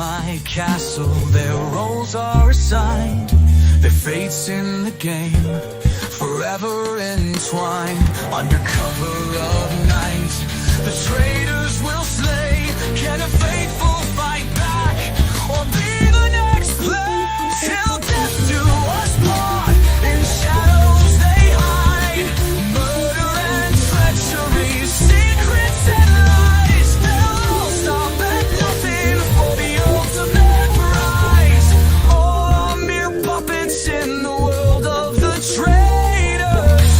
my castle, their roles are assigned, their fates in the game, forever entwined. Under cover of night, the traitors will slay. Can a faithful fight back, or be the next play? Till death do us part, in shadows they hide. Murder and treachery, secrets and lies. They'll all stop at nothing for the ultimate prize. All are mere puppets in the world of the traitors.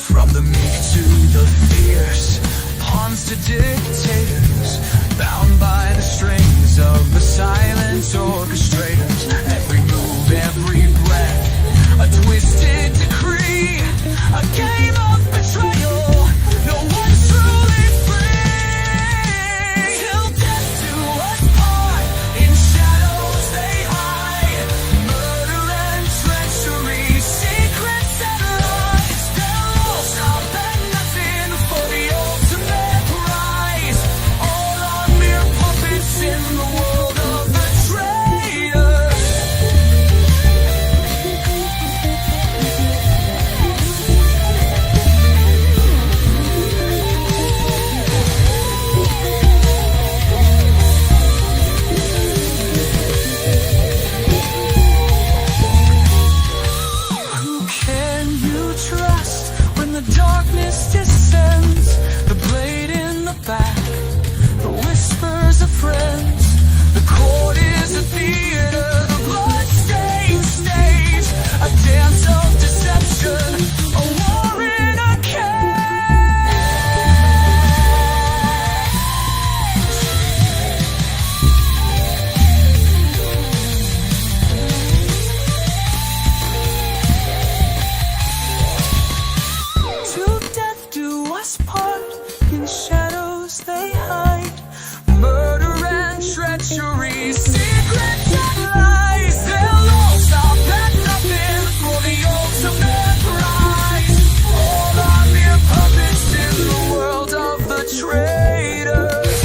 From the meek to the fierce, pawns to dictators, bound by the strings of the silent orchestrators. Every move, every breath, a twisted decree, a game of betrayal. No one's truly free. Till death do us part, in shadows they hide. Murder and treachery, secrets and lies. They'll all stop at nothing for the ultimate prize. All are mere puppets in the world of the traitors. Who can you trust when the darkness descends? The blade in the back, the whispers of friends. The court is a theater, the blood-stained stage, a dance of deception, a war in a cage. Till death do us part, in shadows they hide. Murder and treachery, secrets and lies. They'll all stop at nothing for the ultimate prize. All are mere puppets in the world of the traitors.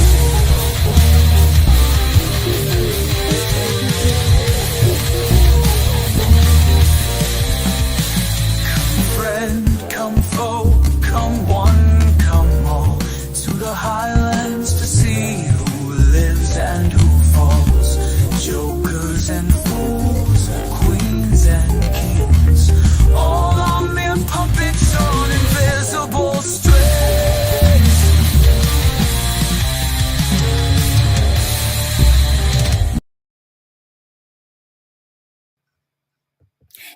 Friend, come foe, come one, come all, to the highlands to see who lives and who falls. Jokers and fools, queens and kings, all are mere puppets on invisible strings.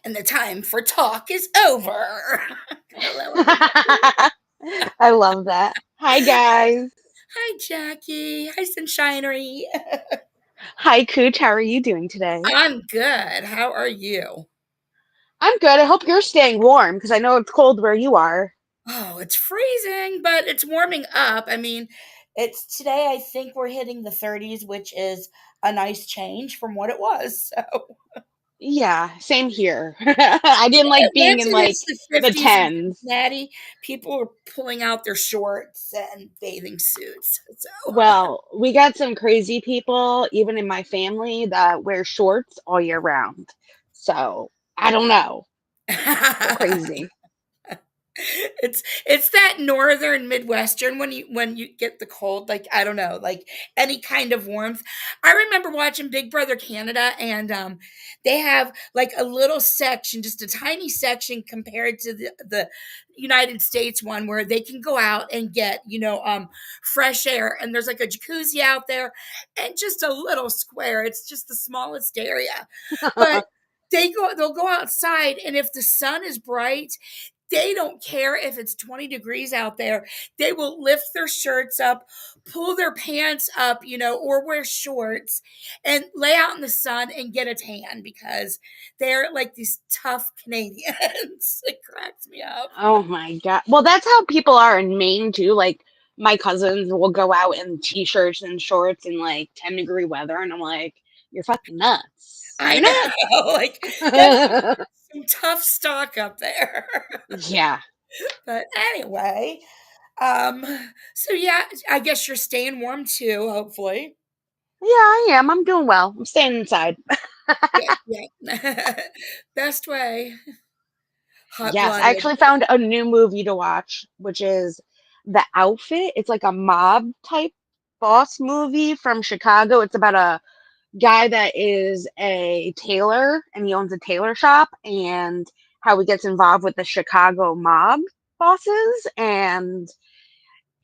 And the time for talk is over. Hello. I love that. Hi, guys. Hi, Jackie. Hi, Sunshinery. Hi, Cooch. How are you doing today? I'm good. How are you? I'm good. I hope you're staying warm because I know it's cold where you are. Oh, it's freezing, but it's warming up. I mean, it's today, I think we're hitting the 30s, which is a nice change from what it was. So Yeah, same here. I didn't like being once in it like hits the the 50s in 10s. Cincinnati, people are pulling out their shorts and bathing suits. So Well, we got some crazy people, even in my family, that wear shorts all year round. So I don't know. They're crazy. it's that northern midwestern when you get the cold, like I don't know, like any kind of warmth. I remember watching Big Brother Canada, and they have like a little section, just a tiny section compared to the United States one, where they can go out and get fresh air, and there's like a jacuzzi out there and just a little square. It's just the smallest area, but they'll go outside, and if the sun is bright, they don't care if it's 20 degrees out there. They will lift their shirts up, pull their pants up, or wear shorts and lay out in the sun and get a tan because they're like these tough Canadians. It cracks me up. Oh my God. Well, that's how people are in Maine too. Like my cousins will go out in t-shirts and shorts in like 10-degree weather, and I'm like, you're fucking nuts. I You're know. Like that's nuts. some tough stock up there. Yeah. But anyway, Um, so yeah, I guess you're staying warm too, hopefully. Yeah, I am. I'm doing well. I'm staying inside. Yeah, yeah. Best way. Yes, I Hot-blooded. actually found a new movie to watch, which is The Outfit. It's like a mob type boss movie from Chicago. It's about a guy that is a tailor and he owns a tailor shop and how he gets involved with the Chicago mob bosses. And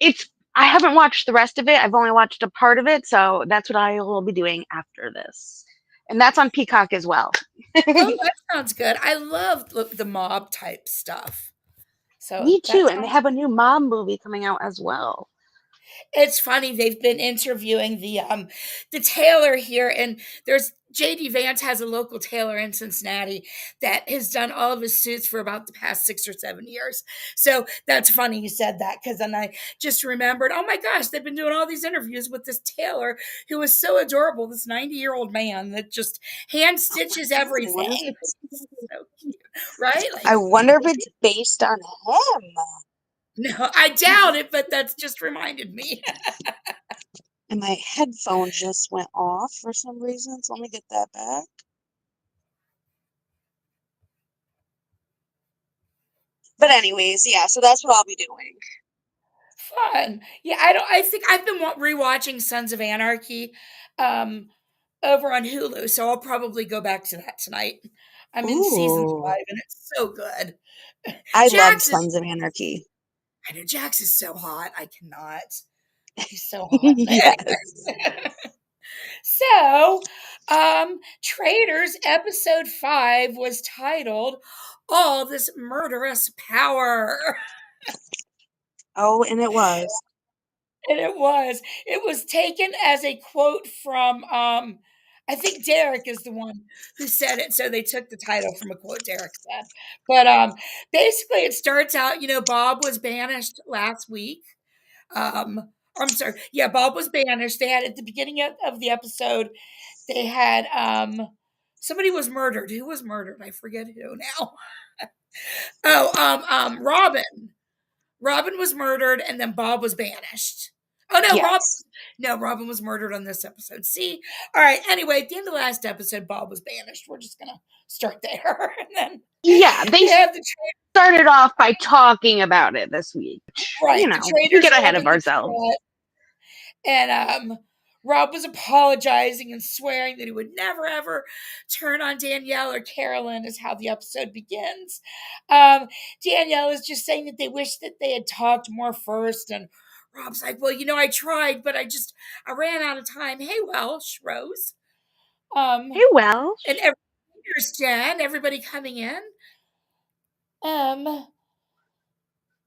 it's, I haven't watched the rest of it. I've only watched a part of it. So that's what I will be doing after this. And that's on Peacock as well. Oh, that sounds good. I love the mob type stuff. So Me that too. And they sounds have a new mob movie coming out as well. it's funny, they've been interviewing the tailor here, and there's JD Vance has a local tailor in Cincinnati that has done all of his suits for about the past 6 or 7 years. So that's funny you said that because then I just remembered, oh my gosh, they've been doing all these interviews with this tailor who is so adorable, this 90-year-old man that just hand Oh my stitches God, I wonder if everything. it's So cute, right? I Like, wonder if it's based on him. no, I doubt it, but that's just reminded me. And my headphone just went off for some reason, so let me get that back. But anyways, yeah, so that's what I'll be doing. Fun. Yeah, I don't. I think I've been rewatching Sons of Anarchy, um, over on Hulu, so I'll probably go back to that tonight. I'm in season Ooh, 5, and it's so good. I loved Jax is. Sons of Anarchy. I know Jax is so hot. I cannot. He's so hot. Yes. So, Traitors episode 5 was titled "All This Murderous Power." Oh, and it was. And it was. It was taken as a quote from, I think Derek is the one who said it, so they took the title from a quote Derek said. But, basically, it starts out, Bob was banished last week. I'm sorry. Yeah, Bob was banished. They had at the beginning of the episode, they had, somebody was murdered. Who was murdered? I forget who now. Oh, Robin. Robin was murdered, and then Bob was banished. Oh no, Yes. Robin was murdered on this episode. See, all right. Anyway, at the end of the last episode, Bob was banished. We're just gonna start there, and then Yeah, they you have the started off by talking about it this week. right. The We traitors get are ahead in of the ourselves. chat, and Rob was apologizing and swearing that he would never ever turn on Danielle or Carolyn, is how the episode begins. Danielle is just saying that they wish that they had talked more first, and Rob's like, well, I tried, but I ran out of time. Hey, Welsh, Rose. Hey, And Welsh. there's Jen, everybody coming in. Um,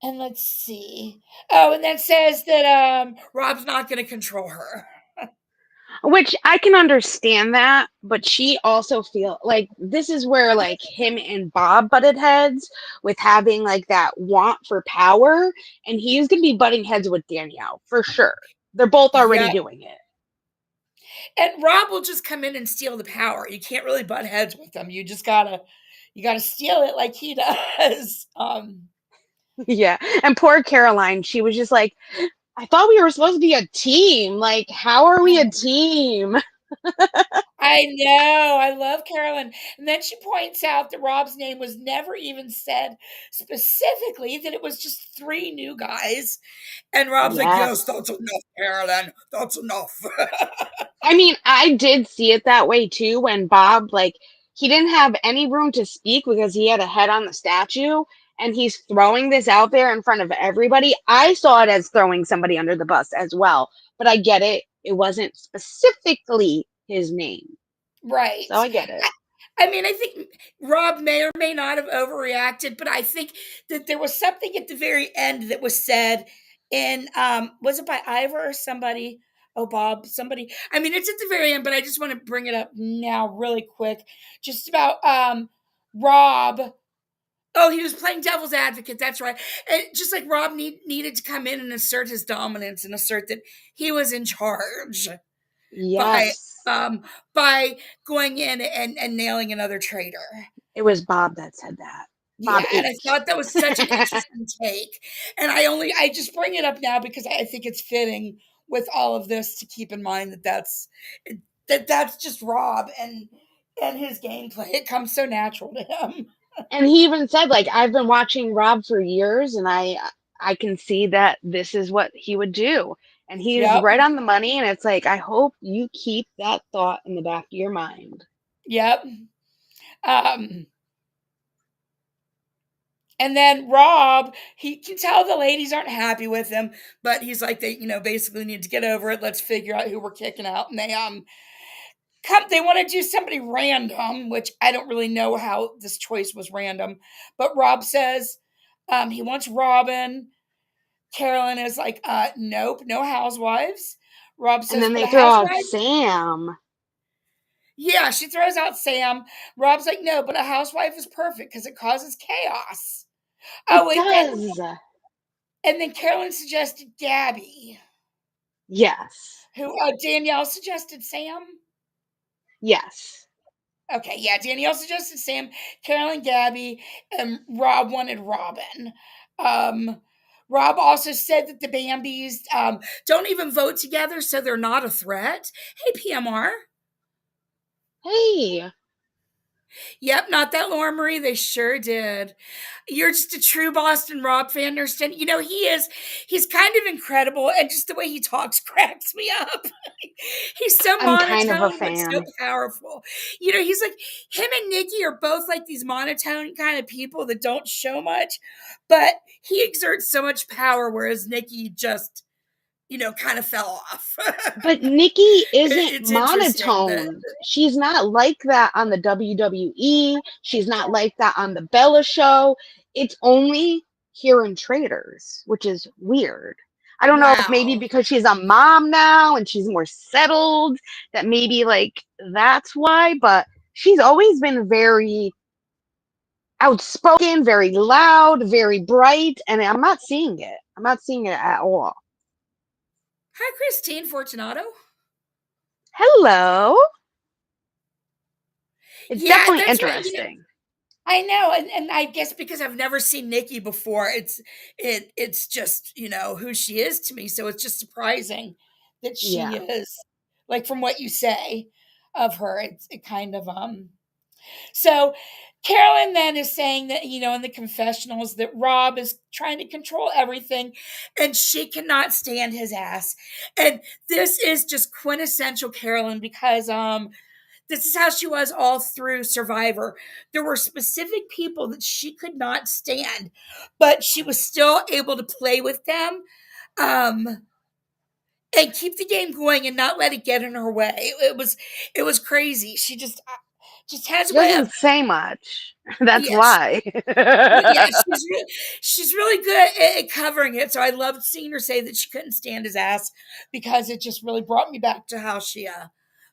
and let's see. Oh, and that says that Rob's not gonna control her. Which I can understand that, but she also feel like this is where like him and Bob butted heads with having like that want for power, and he's gonna be butting heads with Danielle for sure. They're both already Yeah. doing it. And Rob will just come in and steal the power. You can't really butt heads with him. You gotta steal it like he does. Yeah. And poor Caroline, she was just like, I thought we were supposed to be a team. Like, how are we a team? I know. I love Carolyn. And then she points out that Rob's name was never even said specifically, that it was just 3 new guys. And Rob's like, yes, Yes. that's enough, Carolyn. That's enough. I mean, I did see it that way too when Bob, like, he didn't have any room to speak because he had a head on the statue and he's throwing this out there in front of everybody. I saw it as throwing somebody under the bus as well, but I get it. It wasn't specifically his name. So Right. I get it. I mean, I think Rob may or may not have overreacted, but I think that there was something at the very end that was said in was it by Ivor or somebody? Oh, Bob, somebody. I mean, it's at the very end, but I just want to bring it up now really quick. Just about Rob. Oh, he was playing devil's advocate. That's right. And just like Rob needed to come in and assert his dominance and assert that he was in charge by Yes. um by going in and nailing another traitor. It was Bob that said that. Rob Yeah, and I ate. thought that was such an interesting take. And I just bring it up now because I think it's fitting with all of this to keep in mind that that's just Rob and his gameplay. It comes so natural to him. And he even said, like, I've been watching Rob for years, and I can see that this is what he would do. And he is Yep. right on the money, and it's like, I hope you keep that thought in the back of your mind. Yep. Um, and then Rob, he can tell the ladies aren't happy with him, but he's like, they, basically need to get over it. Let's figure out who we're kicking out. And they want to do somebody random, which I don't really know how this choice was random. But Rob says he wants Robin. Carolyn is like, nope, no housewives. Rob And says, then but they a throw out housewife? Sam. Yeah, she throws out Sam. Rob's like, no, but a housewife is perfect because it causes chaos. Oh, It wait, does. and then Carolyn suggested Gabby, Yes. who Danielle suggested Sam. Yes. Okay, yeah, Danielle suggested Sam, Carolyn, Gabby, and Rob wanted Robin. Um, Rob also said that the Bambis don't even vote together, so they're not a threat. Hey, PMR. Hey. Yep, not that Laura Marie. They sure did. You're just a true Boston Rob fan, understand? He's kind of incredible, and just the way he talks cracks me up. He's so I'm kind of a monotone, but so fan. powerful. He's like, him and Nikki are both like these monotone kind of people that don't show much, but he exerts so much power, whereas Nikki just, kind of fell off. But Nikki isn't It's interesting that, monotone. She's not like that on the WWE. She's not like that on the Bella show. It's only here in Traitors, which is weird. I don't know if maybe wow. because she's a mom now and she's more settled, that maybe like that's why, but she's always been very outspoken, very loud, very bright, and I'm not seeing it. I'm not seeing it at all. Hi, Christine Fortunato. Hello. It's Yeah, definitely that's what interesting. I know, and I guess because I've never seen Nikki before, it's just who she is to me. So it's just surprising that she Yeah. is like from what you say of her. It kind of So Carolyn then is saying that in the confessionals that Rob is trying to control everything, and she cannot stand his ass. And this is just quintessential Carolyn because this is how she was all through Survivor. There were specific people that she could not stand, but she was still able to play with them um, and keep the game going and not let it get in her way. It was crazy. She just has She a way of doesn't say much. That's yes. why. Yeah, she's really good at covering it. So I loved seeing her say that she couldn't stand his ass because it just really brought me back to how she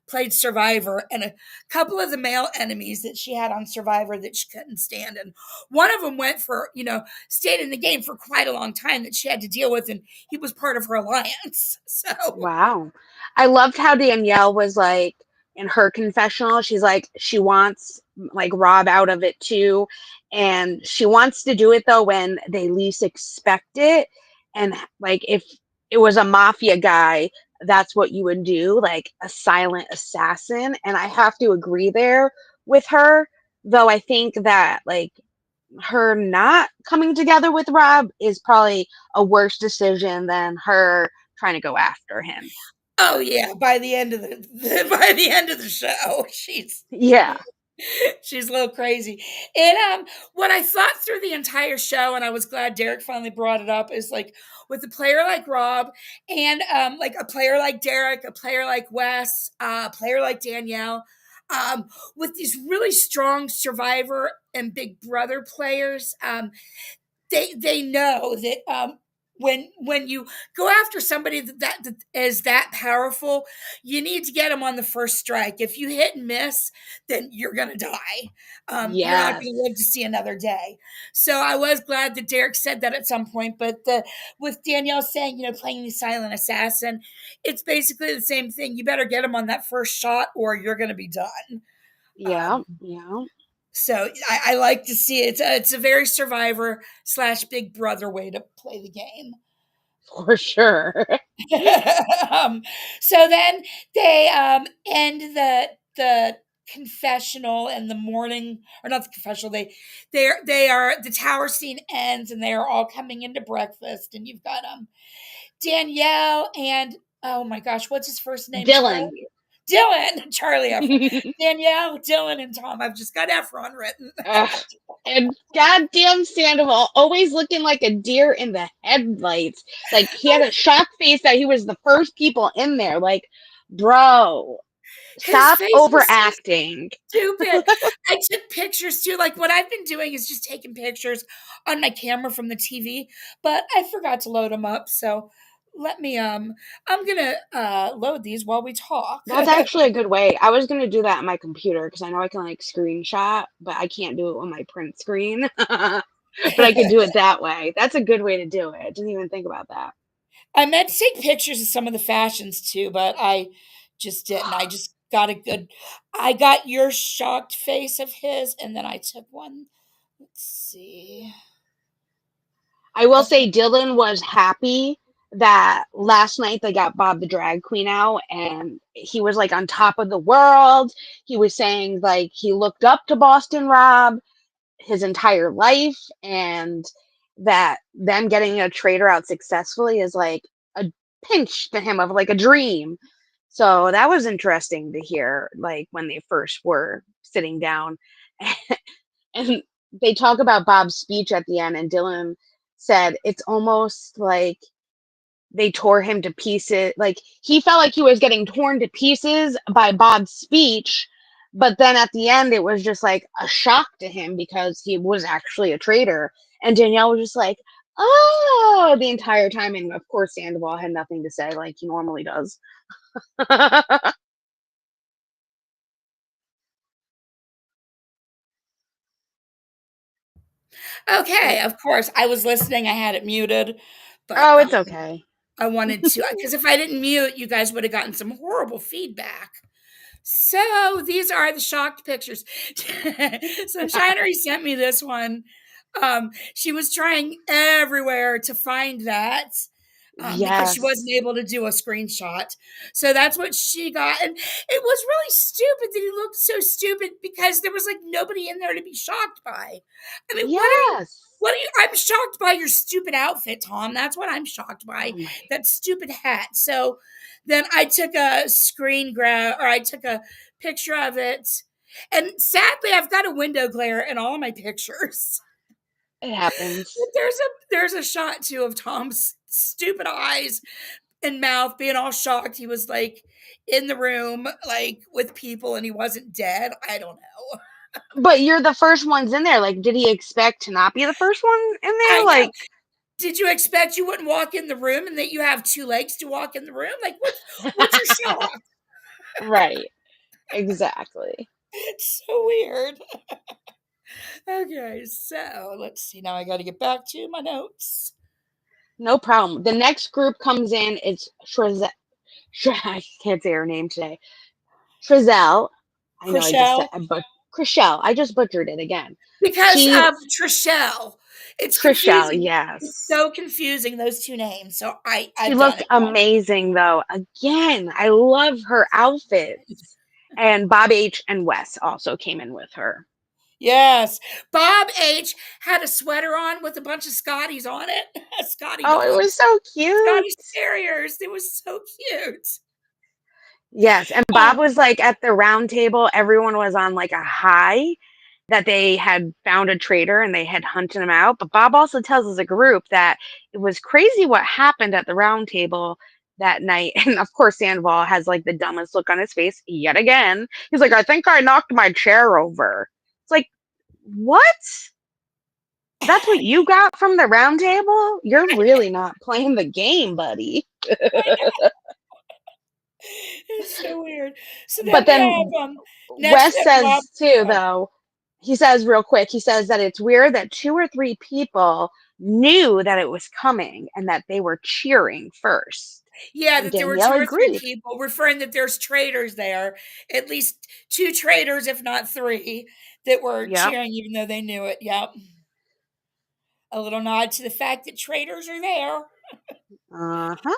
played Survivor and a couple of the male enemies that she had on Survivor that she couldn't stand. And one of them went for, stayed in the game for quite a long time that she had to deal with, and he was part of her alliance. So, Wow. I loved how Danielle was like in her confessional, she's like she wants like Rob out of it too. And she wants to do it though when they least expect it. And like if it was a mafia guy, that's what you would do, like a silent assassin. And I have to agree there with her, though I think that like her not coming together with Rob is probably a worse decision than her trying to go after him. oh yeah, by the end of by the end of the show, Yeah. she's a little crazy. And what I thought through the entire show, and I was glad Derek finally brought it up, is like with a player like Rob and like a player like Derek, a player like Wes, a player like Danielle, with these really strong Survivor and Big Brother players, they know that when you go after somebody that is that powerful, you need to get them on the first strike. If you hit and miss, then you're gonna die. You're not gonna Yes. live to see another day. So I was glad that Derek said that at some point. But with Danielle saying, playing the silent assassin, it's basically the same thing. You better get them on that first shot, or you're gonna be done. Yeah. Um, Yeah. So I like to see it. It's a very Survivor slash Big Brother way to play the game. For sure. um, so then they end the confessional and the morning, or not the confessional. They are the tower scene ends and they are all coming into breakfast, and you've got Danielle and, oh my gosh, what's his first name? Dylan. Charlie. Dylan, Charlie Efron. Danielle, Dylan, and Tom. I've just got Efron written. Ugh. And goddamn Sandoval, always looking like a deer in the headlights. Like he had a shocked face that he was the first people in there. Like, bro, His stop face was so overacting. stupid. I took pictures too. Like what I've been doing is just taking pictures on my camera from the TV, but I forgot to load them up. So let me I'm gonna load these while we talk. That's actually a good way. I was gonna do that on my computer because I know I can like screenshot, but I can't do it on my print screen. But I could do it that way. That's a good way to do it. I didn't even think about that. I meant to take pictures of some of the fashions too, but I just didn't. I got your shocked face of his, and then I took one. Let's see. I will Okay. say Dylan was happy that last night they got Bob the drag queen out and he was like on top of the world. He was saying like he looked up to Boston Rob his entire life and that them getting a traitor out successfully is like a pinch to him of like a dream. So that was interesting to hear like when they first were sitting down and they talk about Bob's speech at the end, and Dylan said it's almost like they tore him to pieces. Like he felt like he was getting torn to pieces by Bob's speech, but then at the end, it was just like a shock to him because he was actually a traitor. And Danielle was just like, oh, the entire time. And of course, Sandoval had nothing to say like he normally does. Okay, of course. I was listening. I had it muted, but Oh, it's okay. I wanted to, because if I didn't mute, you guys would have gotten some horrible feedback. So these are the shocked pictures. Sunshinery sent me this one. She was trying everywhere to find that because she Yes. wasn't able to do a screenshot. So that's what she got. And it was really stupid that he looked so stupid because there was like nobody in there to be shocked by. I mean, Yes. I'm shocked by your stupid outfit, Tom. That's what I'm shocked by. Oh my. That stupid hat. So then I took a screen grab, or I took a picture of it. And sadly, I've got a window glare in all of my pictures. It happens. There's a shot too of Tom's stupid eyes and mouth being all shocked. He was like in the room, like with people, and he wasn't dead. I don't know. But you're the first ones in there. Like, did he expect to not be the first one in there? I know. Like, Did you expect you wouldn't walk in the room and that you have two legs to walk in the room? Like, what's your shock? right. Exactly. It's so weird. Okay, so let's see. Now I got to get back to my notes. No problem. The next group comes in. It's Shrizel. I can't say her name today. Shrizel. I know I just said, Chriselle, but Chriselle. I just butchered it again. because She, of Trishelle. It's Trishelle, confusing. It's yes. so confusing, those two names. So She I've done looked it wrong. amazing, though. Again, I love her outfits. And Bob H. and Wes also came in with her. Yes. Bob H had a sweater on with a bunch of Scotties on it. Scotty Oh, it was dogs. so cute. Scottish Terriers. It was so cute. Yes, and Bob Um, was like at the round table, everyone was on like a high that they had found a traitor and they had hunted him out. But Bob also tells as a group that it was crazy what happened at the round table that night. And of course, Sandoval has like the dumbest look on his face yet again. He's like, I think I knocked my chair over. It's like, what? That's what you got from the round table? You're really not playing the game, buddy. it's so weird. So then But we have then next Wes we have Rob. says too, Oh, though, he says real quick, he says that it's weird that two or three people knew that it was coming and that they were cheering first. yeah, And that there were Danielle two or three agreed. people referring that there's traitors there, at least two traitors, if not three. that were Yep. cheering even though they knew it. Yep. A little nod to the fact that traitors are there. Uh-huh.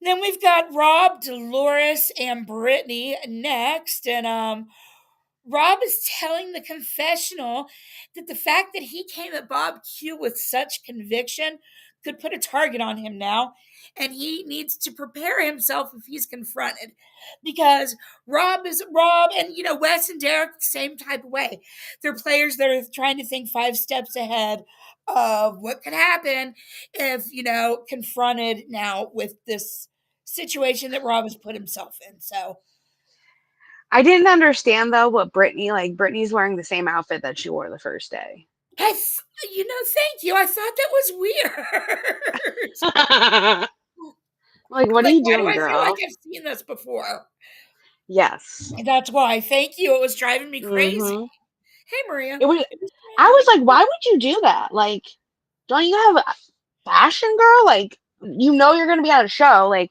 Then we've got Rob, Dolores, and Brittany next, and Rob is telling the confessional that the fact that he came at Bob Q with such conviction could put a target on him now, and he needs to prepare himself if he's confronted. Because Rob is Rob, and Wes and Derek, same type of way. They're players that are trying to think 5 steps ahead of what could happen if confronted now with this situation that Rob has put himself in. So I didn't understand though what Brittany's wearing the same outfit that she wore the first day. thank you. I thought that was weird. Like, I'm what are like, you why do doing, I feel like girl? I've seen this before? Yes. That's why. Thank you. It was driving me crazy. Mm-hmm. Hey, Maria. It was It was I driving was me. like, why would you do that? Like, don't you have a fashion, girl? Like, you're gonna be at a show. Like,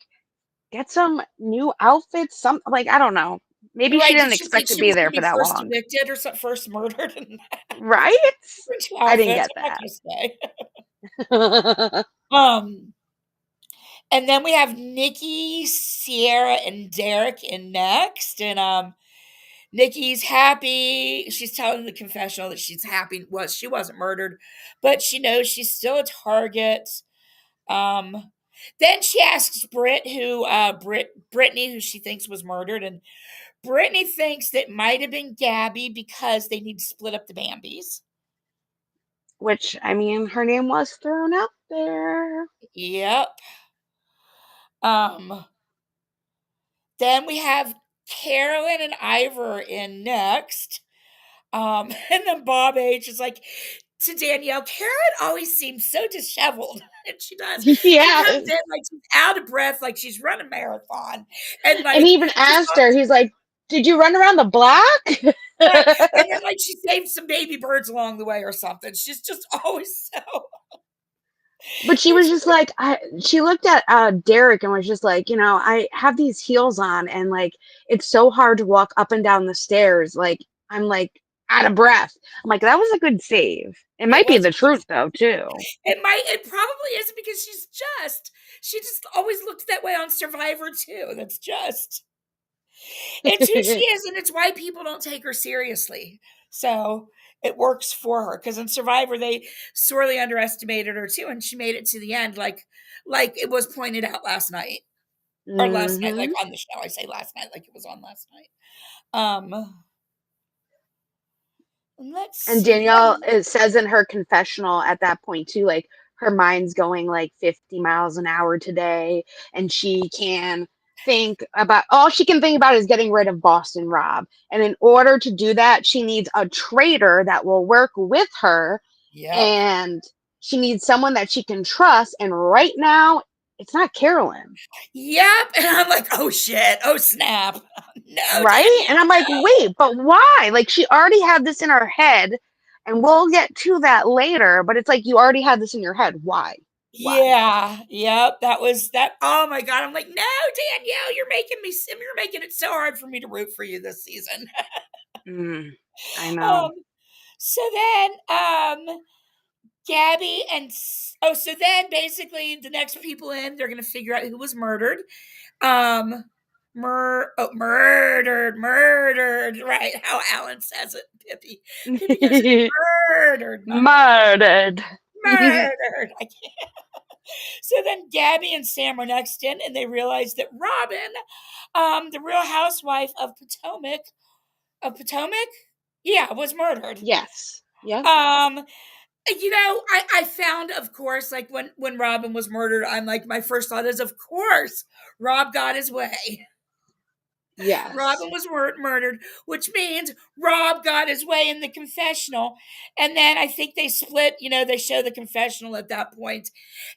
get some new outfits. Some like I don't know. Maybe she Right? Did didn't she think expect to she be was there going to for be that first long, evicted or something, first murdered in right? two I didn't outfits? get I'm not that. going to say. Um, and then we have Nikki, Sierra, and Derek in next, and Nikki's happy. She's telling the confessional that she's happy. She wasn't murdered, but she knows she's still a target. Um, then she asks Brittany, who she thinks was murdered, and Brittany thinks that might have been Gabby because they need to split up the Bambis. Which I mean, her name was thrown out there. Yep. Um, then we have Carolyn and Ivor in next. And then Bob H is like to Danielle, Karen always seems so disheveled. And she does. She Yeah, comes in like she's out of breath, like she's run a marathon. And and like he even just asked her. He's like, "Did you run around the block?" right. And then like she saved some baby birds along the way or something. She's just always so But she was just like, she looked at Derek and was just like, I have these heels on and like it's so hard to walk up and down the stairs. Like I'm like out of breath. I'm like, that was a good save. It it might be was the truth though, too. it probably is because she just always looked that way on Survivor too. It's who she is, and it's why people don't take her seriously. So it works for her because in Survivor they sorely underestimated her too, and she made it to the end, like it was pointed out last night or last night, like Hmm. on the show. I say last night, like it was on last night. Um, let's And see. Danielle, it says in her confessional at that point too, like her mind's going like 50 miles an hour today, and all she can think about is getting rid of Boston Rob. And in order to do that, she needs a traitor that will work with her, Yep, and she needs someone that she can trust. And right now, it's not Carolyn, yep, and I'm like, oh shit, oh snap, no, right? And I'm Danielle, like, no. wait, but why? Like, she already had this in her head, and we'll get to that later, but it's like you already had this in your head. Why? Why? Yeah, yep, that was that. Oh my god, I'm like, no, Danielle, you're making it so hard for me to root for you this season. Mm, I know. um, so then, Gabby so then basically the next people in, they're gonna figure out who was murdered. Um, murdered, right? How Alan says it, Pippi. Pippi goes murdered, not Murdered. murdered. I can't. So then Gabby and Sam are next in, and they realize that Robin, the Real Housewife of Potomac, yeah, was murdered. Yes. Yep. Um, I found, of course, like when Robin was murdered, I'm like, my first thought is, of course, Rob got his way. Yes. Robin was murdered, which means Rob got his way in the confessional. And then I think they split, they show the confessional at that point,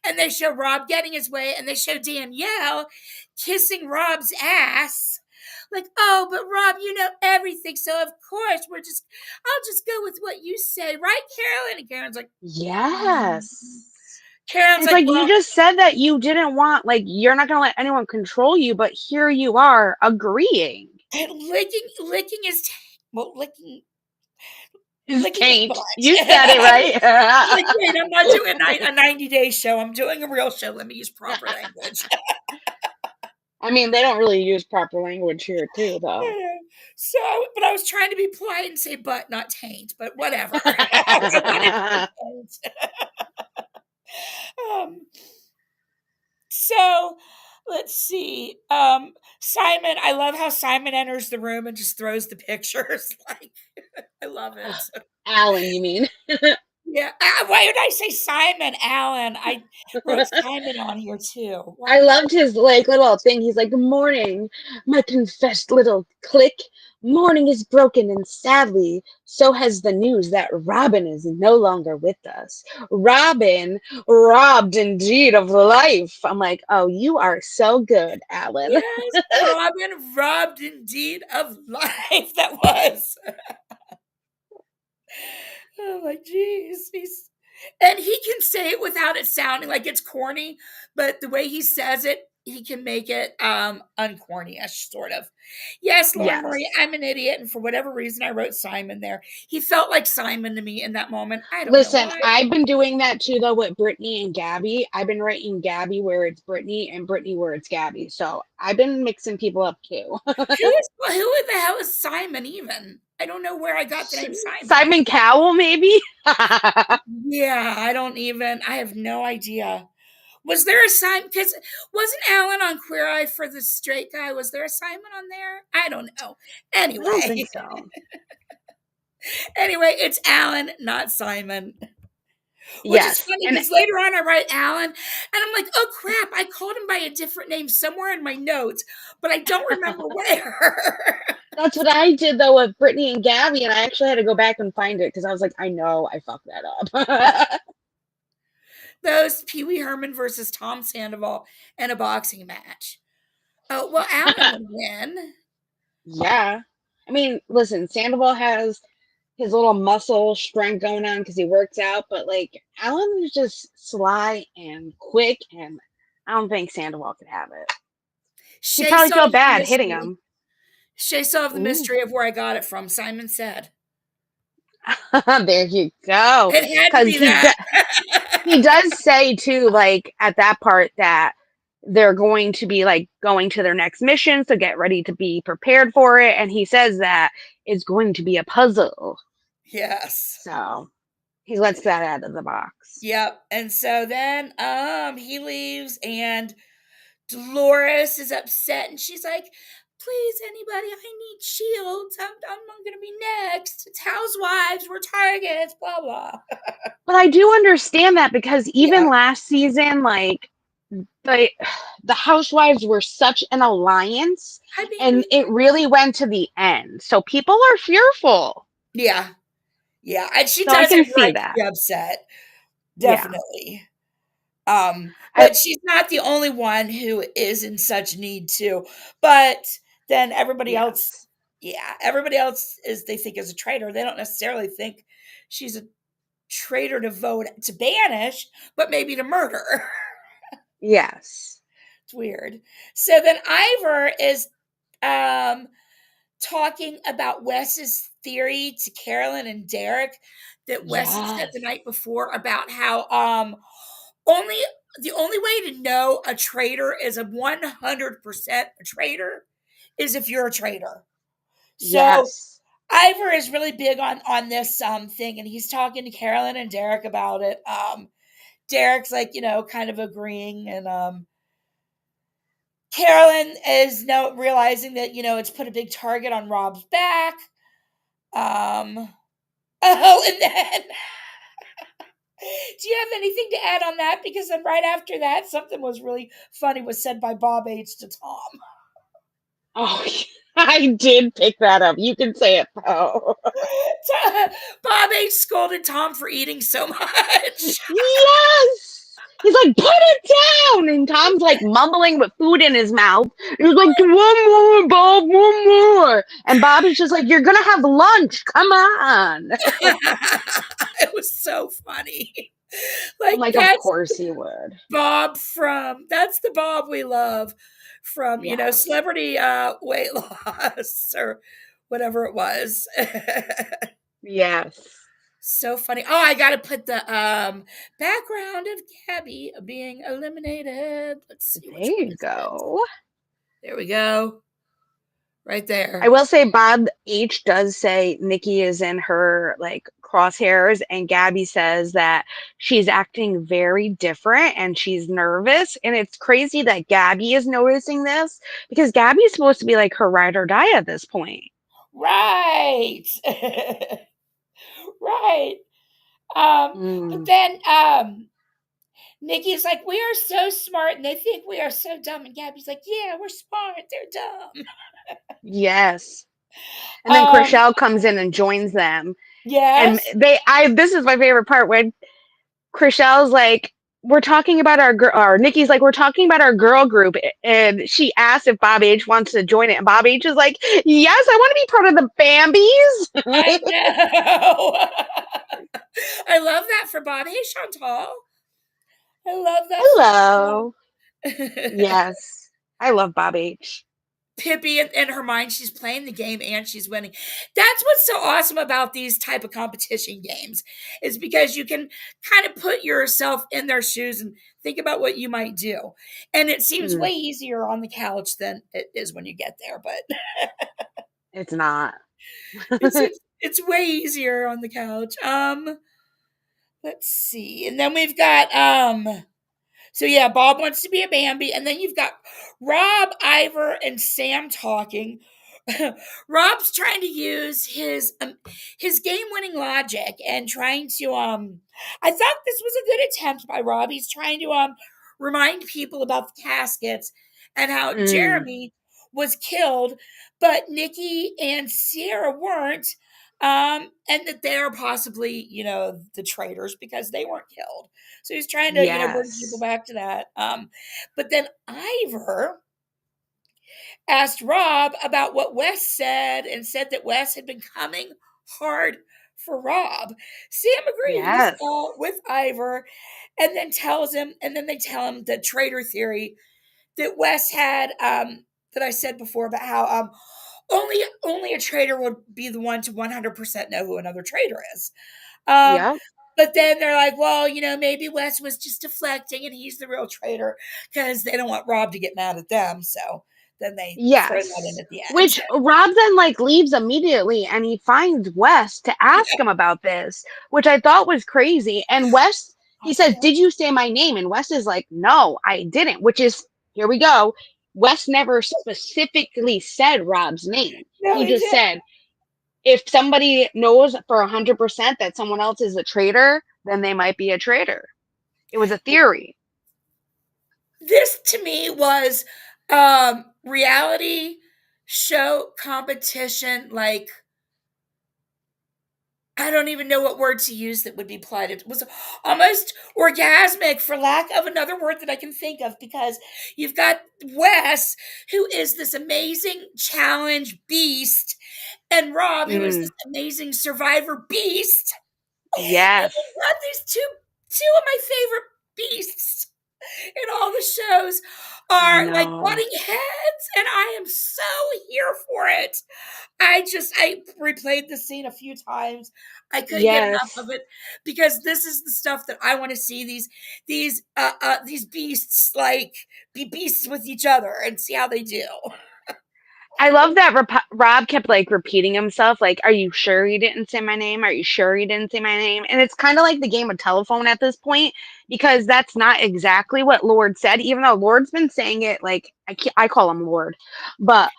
and they show Rob getting his way, and they show Danielle kissing Rob's ass. Like, oh, but Rob, you know everything. So, of course, I'll just go with what you say, right, Carolyn? And Karen's like, "Mm." Yes. And Karen's it's like, like you well, just said that you didn't want, like, you're not going to let anyone control you, but here you are agreeing. and licking his, well, licking. His licking his taint. butt. You said it right. Like, wait, I'm not doing a 90-day show. I'm doing a real show. Let me use proper language. I mean, they don't really use proper language here, too, though. So, but I was trying to be polite and say butt, not taint, but whatever. I wanted to say taint. Um, so let's see. Simon, I love how Simon enters the room and just throws the pictures. Like, I love it. Alan, you mean? Yeah. Why did I say Simon Allen? I wrote Simon on here too. I Why did I? loved his like little thing. He's like, "Good morning, my confessed little clique. Morning is broken, and sadly, so has the news that Robin is no longer with us. Robin robbed indeed of life." I'm like, "Oh, you are so good, Alan." Yes, Robin robbed indeed of life. That was. Oh my geez, and he can say it without it sounding like it's corny, but the way he says it, he can make it uncorny-ish, sort of. Yes, Lauren Marie, Yes. I'm an idiot, and for whatever reason, I wrote Simon there. He felt like Simon to me in that moment. I don't know Listen, why. I've been doing that too, though, with Brittany and Gabby. I've been writing Gabby where it's Brittany and Brittany where it's Gabby. So I've been mixing people up too. Who the hell is Simon even? I don't know where I got the name Simon. Simon Cowell, maybe? Yeah, I have no idea. Was there a Simon? Because wasn't Alan on Queer Eye for the straight guy? Was there a Simon on there? I don't know. I don't Anyway, think so. anyway, it's Alan, not Simon. Which is Yes. funny And because later on I write Alan, and I'm like, oh crap, I called him by a different name somewhere in my notes, but I don't remember where. that's what I did though with Brittany and Gabby, and I actually had to go back and find it because I was like, I know I fucked that up. Those Pee Wee Herman versus Tom Sandoval in a boxing match. Oh, well, Alan would win. Yeah. I mean, listen, Sandoval has his little muscle strength going on because he works out, but like Alan is just sly and quick, and I don't think Sandoval could have it. He'd Shay probably feel solved the bad hitting mystery. him. Shay solved the Ooh. mystery of where I got it from. Simon said. There you go. It had to Because be that. he does say too, like at that part that they're going to be like going to their next mission, so get ready to be prepared for it. And he says that it's going to be a puzzle. Yes. So he lets that out of the box. Yep. And so then he leaves and Dolores is upset and she's like, please, anybody, I need shields. I'm gonna be next. It's housewives, we're targets, blah blah. But I do understand that because Yeah. even last season, like the the housewives were such an alliance, Hi and baby. it really went to the end. So people are fearful. Yeah. Yeah. And she So I does can have see right to that. be upset. Yeah. Definitely. I, But she's not the only one who is in such need too. But then everybody else, yes. yeah, everybody else is they think is a traitor. They don't necessarily think she's a traitor to vote to banish, but maybe to murder. Yes. It's weird. So then Ivor is um talking about Wes's theory to Carolyn and Derek that Wes had said the Yes. night before about how only the only way to know a traitor is a 100% a traitor is if you're a traitor. So Yes. Ivor is really big on this thing, and he's talking to Carolyn and Derek about it. Derek's like, kind of agreeing, and Carolyn is now realizing that it's put a big target on Rob's back. Um, oh, and then do you have anything to add on that? Because then right after that, something was really funny was said by Bob H to Tom. Oh, I did pick that up. You can say it though. Bob H scolded Tom for eating so much. Yes. He's like, put it down. And Tom's like mumbling with food in his mouth. He's like, one more, Bob, one more. And Bobby's just like, you're going to have lunch. Come on. It was so funny. I'm Like like, of course he would. that's the Bob we love from, Yes. celebrity weight loss or whatever it was. Yes. So funny. Oh, I gotta put the background of Gabby being eliminated. Let's see There which one you is it. go. There we go. Right I there. will say Bob H does say Nikki is in her like crosshairs, and Gabby says that she's acting very different and she's nervous. And it's crazy that Gabby is noticing this because Gabby's supposed to be like her ride or die at this point. Right. Right. But Mm, then Nikki's like, we are so smart and they think we are so dumb. And Gabby's like, yeah, we're smart. They're dumb. yes. And then Um, Chriselle comes in and joins them. And yes. this is my favorite part when Chriselle's like, we're talking about our girl, or Nikki's like, we're talking about our girl group. And she asked if Bob H wants to join it. And Bob H is like, yes, I want to be part of the I Bambies. know. I love that for Bob. Hey, Chantal. I love that for Hello. Bob. Yes. I love Bob H. Pippi in her mind, she's playing the game and she's winning. That's what's so awesome about these type of competition games, is because you can kind of put yourself in their shoes and think about what you might do. And it seems Mm, way easier on the couch than it is when you get there, but it's not. it's way easier on the couch. Let's see. And then we've got so yeah, Bob wants to be a Bambi, and then you've got Rob, Ivor, and Sam talking. Rob's trying to use his game-winning logic and trying to I thought this was a good attempt by Rob. He's trying to remind people about the caskets and how Mm, Jeremy was killed, but Nikki and Sierra weren't. And that they're possibly, the traitors because they weren't killed. So he's trying to, bring people yes. back to that. But then Ivor asked Rob about what Wes said and said that Wes had been coming hard for Rob. Sam agrees Yes. with Ivor and then they tell him the traitor theory that Wes had, that I said before about how only a traitor would be the one to 100% know who another traitor is. Um, Yep. but then they're like, well, maybe Wes was just deflecting and he's the real traitor because they don't want Rob to get mad at them. So then they throw that in Yes. at the end. Which Rob then like leaves immediately and he finds Wes to ask Yeah, him about this, which I thought was crazy. And Wes, he I says, know. did you say my name? And Wes is like, no, I didn't, which is, here we go. Wes never specifically said Rob's name. No, He he just did. said, if somebody knows for 100% that someone else is a traitor, then they might be a traitor. It was a theory. This to me was reality show competition, like I don't even know what word to use that would be applied. It was almost orgasmic, for lack of another word that I can think of, because you've got Wes, who is this amazing challenge beast, and Rob, who is Mm, this amazing survivor beast. And yes, you've got these two of my favorite beasts in all the shows I are like know. butting heads, and I am so here for it. I replayed the scene a few times. I couldn't get enough Yes. of it because this is the stuff that I want to see these beasts like be beasts with each other and see how they do. I love that Rob kept like repeating himself, like, "Are you sure you didn't say my name? Are you sure you didn't say my name?" And it's kind of like the game of telephone at this point because that's not exactly what Lord said, even though Lord's been saying it like I call him Lord, but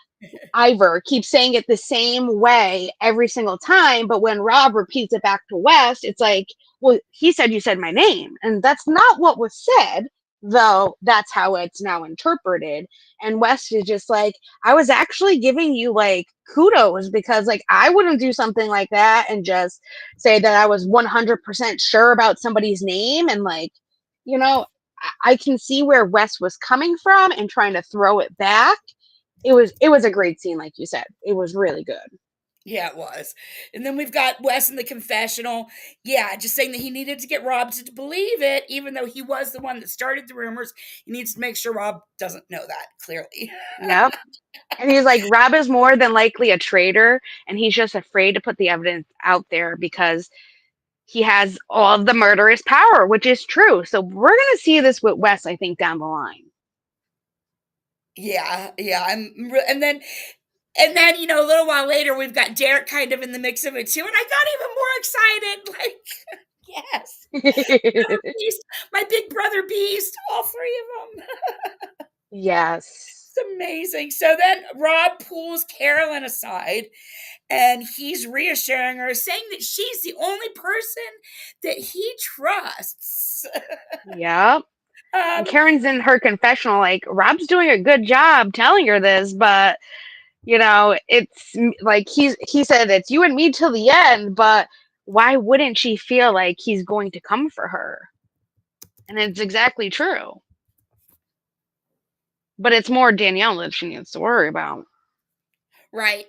Ivor keeps saying it the same way every single time, but when Rob repeats it back to West, it's like, well, he said you said my name, and that's not what was said, though that's how it's now interpreted. And West is just like, I was actually giving you like kudos because like I wouldn't do something like that and just say that I was 100% sure about somebody's name and like, you know, I can see where West was coming from and trying to throw it back. It was a great scene, like you said. It was really good. Yeah, it was. And then we've got Wes in the confessional. Yeah, just saying that he needed to get Rob to believe it, even though he was the one that started the rumors. He needs to make sure Rob doesn't know that, clearly. Yep. And he's like, Rob is more than likely a traitor, and he's just afraid to put the evidence out there because he has all of the murderous power, which is true. So we're gonna see this with Wes, I think, down the line. Yeah, yeah. And then, a little while later, we've got Derek kind of in the mix of it too, and I got even more excited. Like, yes, Beast, my big brother Beast, all three of them. Yes. It's amazing. So then Rob pulls Carolyn aside, and he's reassuring her, saying that she's the only person that he trusts. Yep. And um, Karen's in her confessional, like, Rob's doing a good job telling her this, but it's like he said it's you and me till the end, but why wouldn't she feel like he's going to come for her? And it's exactly true. But it's more Danielle that she needs to worry about. right,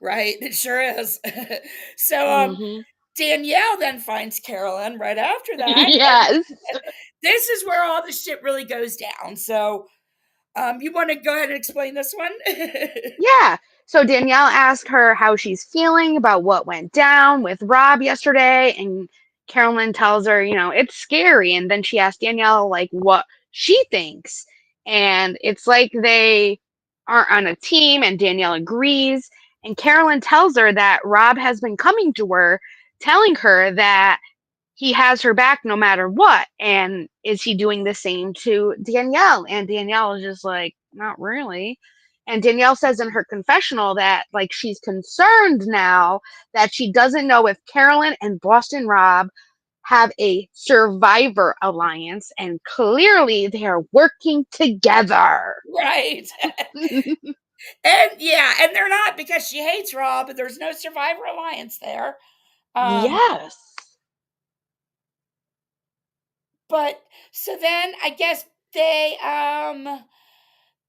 right. It sure is. So, Hmm. Danielle then finds Carolyn right after that, and Yes. this is where all the shit really goes down. So, you want to go ahead and explain this one? Yeah. So Danielle asked her how she's feeling about what went down with Rob yesterday, and Carolyn tells her, it's scary. And then she asked Danielle, like, what she thinks. And it's like they aren't on a team, and Danielle agrees. And Carolyn tells her that Rob has been coming to her, telling her that he has her back no matter what. And is he doing the same to Danielle? And Danielle is just like, not really. And Danielle says in her confessional that like she's concerned now that she doesn't know if Carolyn and Boston Rob have a survivor alliance, and clearly they are working together. Right. And yeah, and they're not, because she hates Rob, but there's no Survivor Alliance there. Um, Yes. but so then I guess they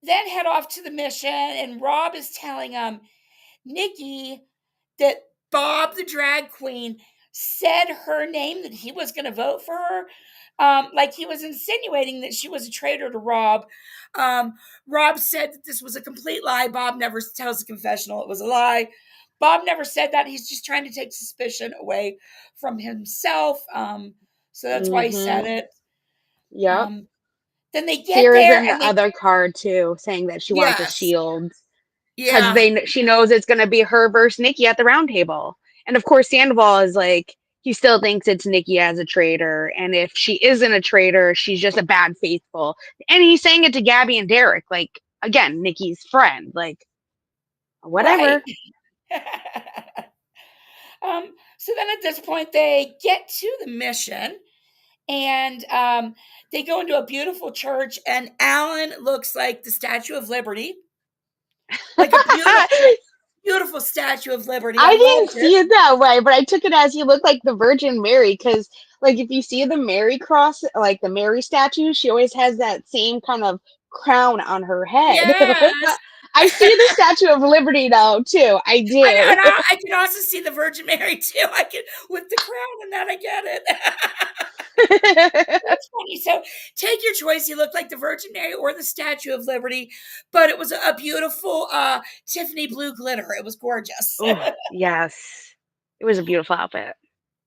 then head off to the mission, and Rob is telling Nikki that Bob the drag queen said her name, that he was going to vote for her. Like he was insinuating that she was a traitor to Rob. Rob said that this was a complete lie. Bob never tells the confessional it was a lie. Bob never said that. He's just trying to take suspicion away from himself. So that's why he said Mm-hmm. it. Yep. Um, then they get Fear is there in and the they, other card too, saying that she wants a yes, shield because yeah, she knows it's going to be her versus Nikki at the round table. And of course, Sandoval is like, he still thinks it's Nikki as a traitor, and if she isn't a traitor, she's just a bad faithful. And he's saying it to Gabby and Derek, like, again, Nikki's friend, like, right. whatever. So then at this point, they get to the mission, and they go into a beautiful church, and Alan looks like the Statue of Liberty, like a beautiful, beautiful Statue of Liberty. I I didn't loved see it. it that way, but I took it as he looked like the Virgin Mary because, like, if you see the Mary cross, like the Mary statue, she always has that same kind of crown on her head. Yes. I see the Statue of Liberty now too. I do. I can also see the Virgin Mary too. I can, with the crown and that. I get it. That's funny. So take your choice. You look like the Virgin Mary or the Statue of Liberty, but it was a beautiful Tiffany blue glitter. It was gorgeous. Oh yes, it was a beautiful outfit.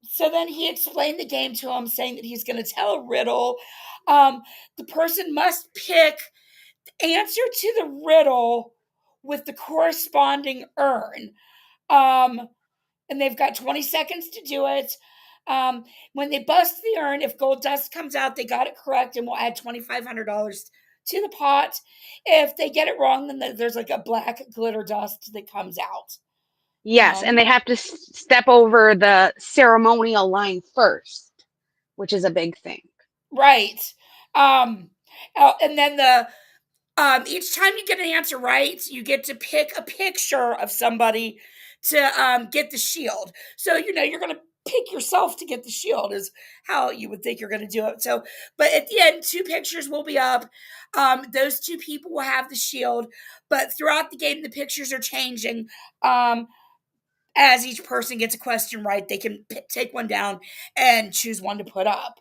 So then he explained the game to him, saying that he's going to tell a riddle. Um, the person must pick the answer to the riddle with the corresponding urn. Um, and they've got 20 seconds to do it. When they bust the urn, if gold dust comes out, they got it correct, and we'll add $2,500 to the pot. If they get it wrong, then there's like a black glitter dust that comes out. Yes, and Um, they have to step over the ceremonial line first, which is a big thing. right. And then each time you get an answer right, you get to pick a picture of somebody to get the shield. So you're going to pick yourself to get the shield, is how you would think you're going to do it. So, but at the end, two pictures will be up. Those two people will have the shield, but throughout the game, the pictures are changing. As each person gets a question right, they can take one down and choose one to put up.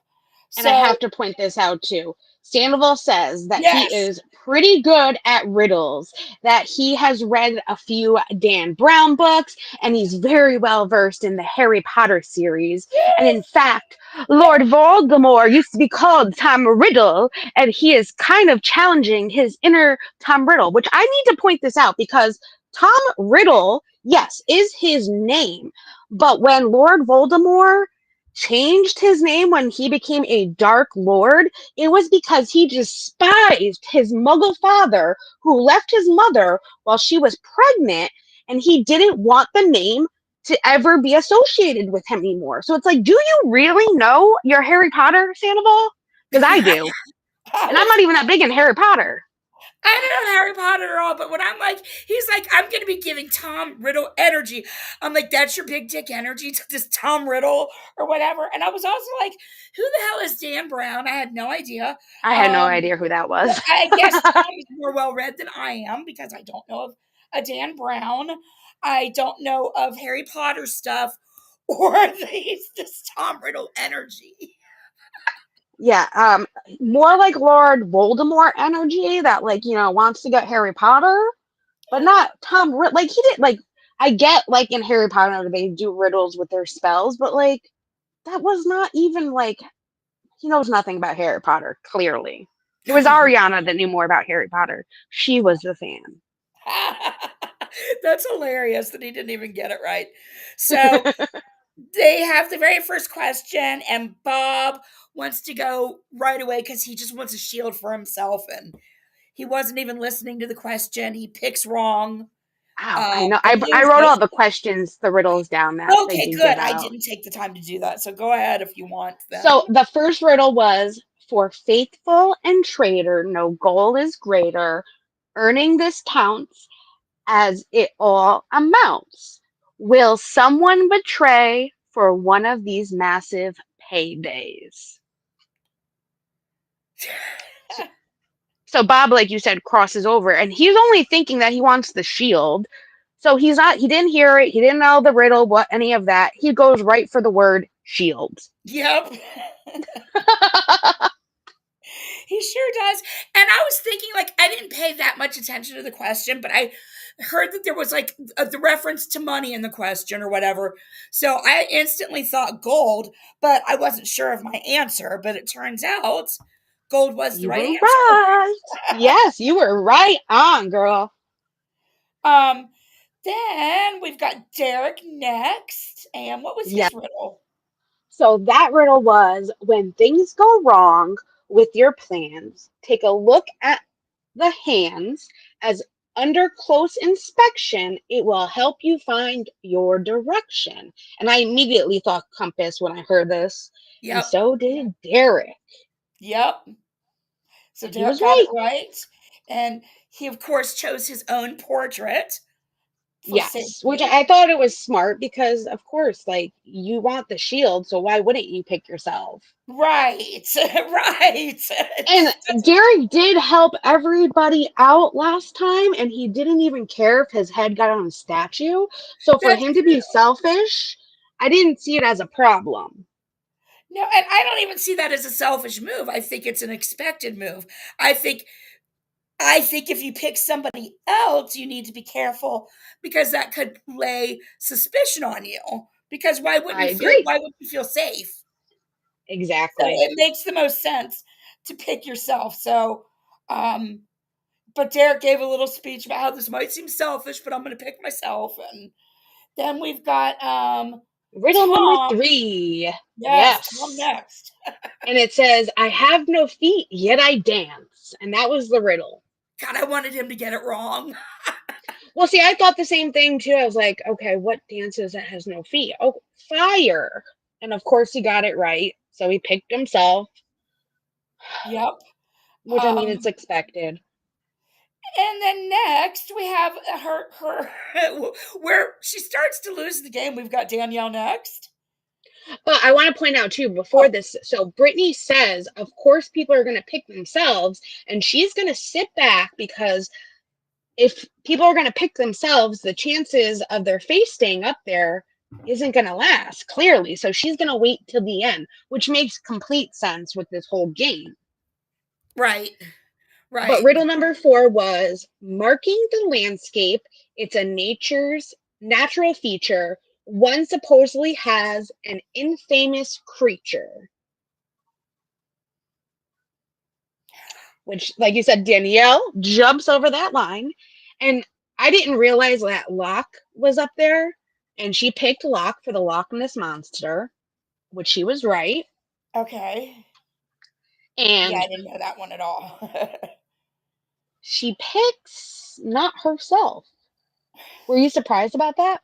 And I So have to point this out too. Sandoval says that he yes, is pretty good at riddles, that he has read a few Dan Brown books, and he's very well versed in the Harry Potter series. And in fact, Lord Voldemort used to be called Tom Riddle, and he is kind of challenging his inner Tom Riddle, which I need to point this out because Tom Riddle, yes, is his name. But when Lord Voldemort changed his name when he became a Dark Lord, it was because he despised his muggle father who left his mother while she was pregnant, and he didn't want the name to ever be associated with him anymore. So it's like, do you really know your Harry Potter, Sandoval? Because I do. I And I'm was not even that big in Harry Potter. I don't know Harry Potter at all, but when I'm like, he's like, I'm gonna be giving Tom Riddle energy. I'm like, that's your big dick energy to this Tom Riddle or whatever. And I was also like, who the hell is Dan Brown? I had no idea. I had no Um, idea who that but was. I guess Tom is more well read than I am because I don't know of a Dan Brown. I don't know of Harry Potter stuff or this Tom Riddle energy. Yeah, more like Lord Voldemort energy that, like, wants to get Harry Potter, but not Tom like he did like I get, like, in Harry Potter they do riddles with their spells, but like that was not even like he knows nothing about Harry Potter, clearly. It was Ariana that knew more about Harry Potter. She was the fan. That's hilarious that he didn't even get it right. So they have the very first question, and Bob wants to go right away because he just wants a shield for himself, and he wasn't even listening to the question. He picks wrong, Wow, I know. and I wrote all loses. the questions, the riddles down that they Okay, do good. give I out. didn't take the time to do that, so go ahead if you want. Then So the first riddle was, for faithful and traitor, no goal is greater. Earning this counts as it all amounts. Will someone betray for one of these massive paydays? So, so Bob, like you said, crosses over, and he's only thinking that he wants the shield. So he didn't hear it, he didn't know the riddle, what any of that. He goes right for the word shield. yep. He sure does. And I was thinking, like, I didn't pay that much attention to the question, but I heard that there was like the reference to money in the question or whatever. So I instantly thought gold, but I wasn't sure of my answer. But it turns out gold was the You right were answer. right. Yes, you were right on, girl. Um, then we've got Derek next. And what was Yeah. his riddle? So that riddle was, when things go wrong with your plans, take a look at the hands, as under close inspection, it will help you find your direction. And I immediately thought compass when I heard this, and Yep. so did Derek. Yep. So And he Derek was got it right. right. And he, of course, chose his own portrait for Yes, which safety. I thought it was smart because, of course, like, you want the shield, so why wouldn't you pick yourself? Right, right. And Derek did help everybody out last time, and he didn't even care if his head got on a statue. So for That's him to be true. selfish, I didn't see it as a problem. No, and I don't even see that as a selfish move. I think it's an expected move. I think I think if you pick somebody else, you need to be careful because that could lay suspicion on you. Because I agree. why wouldn't you feel safe? So Exactly. it makes the most sense to pick yourself. So um but Derek gave a little speech about how this might seem selfish, but I'm gonna pick myself. And then we've got Riddle number Tom. 3. Yes, Tom Yes. next. And it says, I have no feet, yet I dance. And that was the riddle. God, I wanted him to get it wrong. Well, see, I thought the same thing too. I was like, okay, what dances that has no feet? Oh, fire. And of course he got it right. So he picked himself, Yep. which I mean, it's Um, expected. and then next we have her where she starts to lose the game. We've got Danielle next. But I want to point out too, before Oh, this, so Brittany says, of course, people are going to pick themselves, and she's going to sit back because if people are going to pick themselves, the chances of their face staying up there isn't going to last, clearly. So she's going to wait till the end, which makes complete sense with this whole game. Right. But Right. riddle number 4 was marking the landscape. It's a nature's natural feature. One supposedly has an infamous creature, which, like you said, Danielle jumps over that line. And I didn't realize that Locke was up there. And she picked Locke for the Loch Ness Monster, which she was right. Okay. Yeah, I And didn't know that one at all. she picks not herself. Were you surprised about that?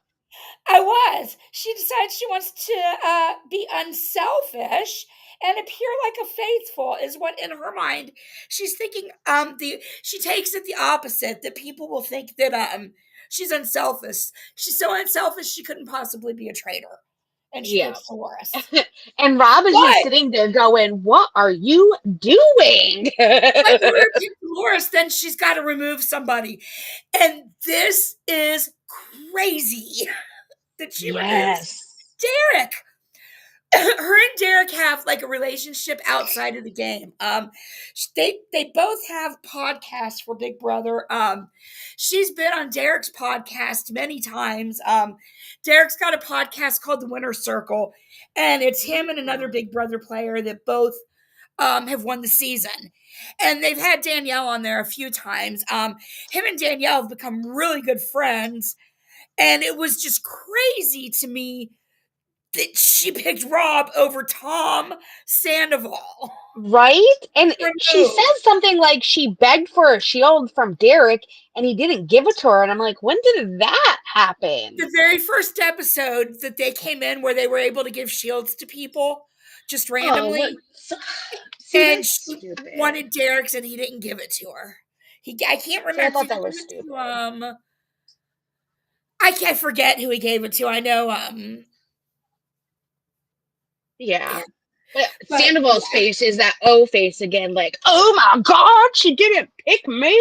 I was. She decides she wants to be unselfish and appear like a faithful is what in her mind she's thinking. The she takes it the opposite that people will think that she's unselfish. She's so unselfish she couldn't possibly be a traitor, and she Yeah. picks Dolores. And Rob is just But sitting there going, "What are you doing?" but in order to pick Dolores, then she's got to remove somebody, and this is crazy that she removes Yes. Derek. Her and Derek have like a relationship outside of the game. They both have podcasts for Big Brother. She's been on Derek's podcast many times. Derek's got a podcast called The Winner Circle, and it's him and another Oh. Big Brother player that both have won the season. And they've had Danielle on there a few times. Him and Danielle have become really good friends, and it was just crazy to me that she picked Rob over Tom Sandoval. Right? And she Removed. says something like she begged for a shield from Derek and he didn't give it to her. And I'm like, when did that happen? The very first episode that they came in where they were able to give shields to people just Oh, what? randomly, See, and that's she stupid. wanted Derek's and he didn't give it to her. I can't See, I remember. thought Did he that was give it to stupid. I can't forget who he gave it to. I know Yeah. yeah, But but Sandoval's yeah. face is that O face again, like, oh my God, she didn't pick me.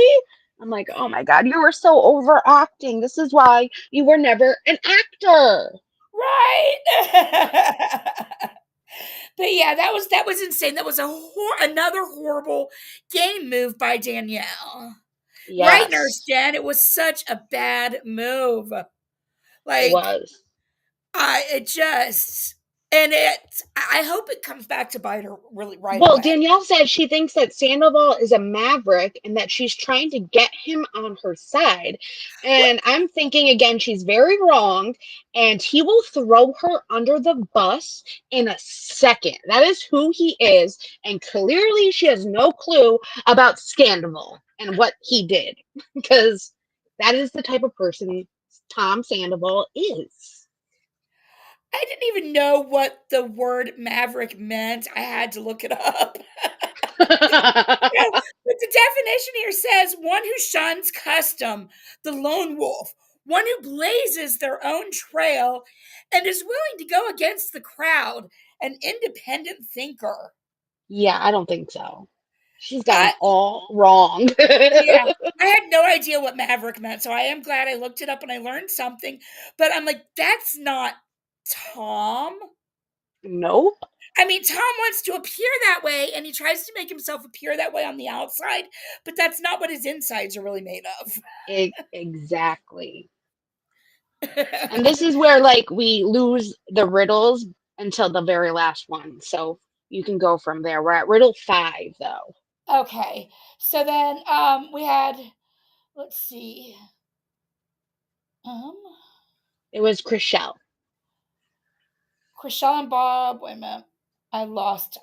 I'm like, oh my God, you were so overacting. This is why you were never an actor. Right. But yeah, that was insane. That was another horrible game move by Danielle. Right, Nurse Yes, Jen. It was such a bad move. it Like was. I it just and it I hope it comes back to bite her really right Well, away. Danielle said she thinks that Sandoval is a maverick and that she's trying to get him on her side. What And I'm thinking again, she's very wrong, and he will throw her under the bus in a second. That is who he is. And clearly, she has no clue about Sandoval and what he did because that is the type of person Tom Sandoval is. I didn't even know what the word maverick meant. I had to look it up. Yeah, but the definition here says one who shuns custom, the lone wolf, one who blazes their own trail and is willing to go against the crowd, an independent thinker. Yeah, I don't think so. She's got I them all wrong. Yeah, I had no idea what maverick meant, so I am glad I looked it up and I learned something. But I'm like, that's not Tom. Nope. I mean, Tom wants to appear that way and he tries to make himself appear that way on the outside, but that's not what his insides are really made of. Exactly. And this is where like we lose the riddles until the very last one. So you can go from there. We're at riddle 5 though. Okay. So then we had let's see. Um It was Chriselle. Chriselle and Bob. Wait a minute.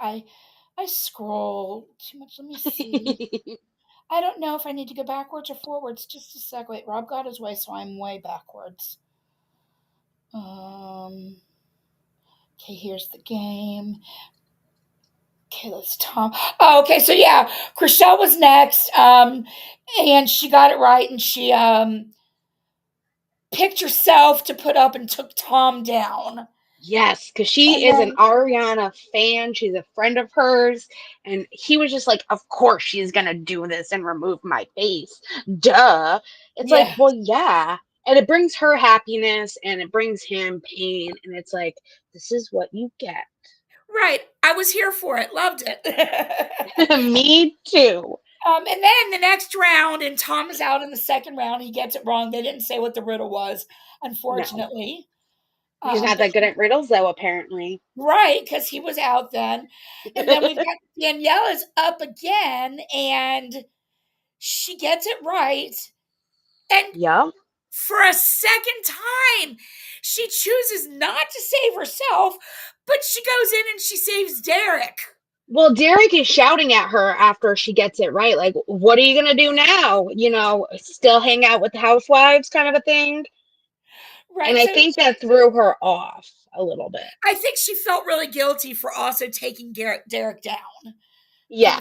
I scroll too much. Let me see. I don't know if I need to go backwards or forwards. Just a sec. Wait, Rob got his way, so I'm way backwards. Okay, here's the game. Okay, let's Tom. Oh, okay, so yeah, Chriselle was next. And she got it right, and she picked herself to put up and took Tom down. Yes, because And she is an then Ariana fan. She's a friend of hers. And he was just like, of course she's going to do this and remove my face. Duh. It's like, yeah, well, yeah. and it brings her happiness and it brings him pain, and it's like, this is what you get. Right. I was here for it. Loved it. Me too. And then the next round, and Tom is out in the second round. He gets it wrong. They didn't say what the riddle was, No, unfortunately. he's not But that good at riddles though, apparently. right, because he was out then. And then we've got Danielle is up again, and she gets it right. And Yep. for a second time, she chooses not to save herself, but she goes in and she saves Derek. Well, Derek is shouting at her after she gets it right. Like, what are you going to do now? Still hang out with the housewives kind of a thing. And Right. I So think that threw her off a little bit. I think she felt really guilty for also taking Derek down in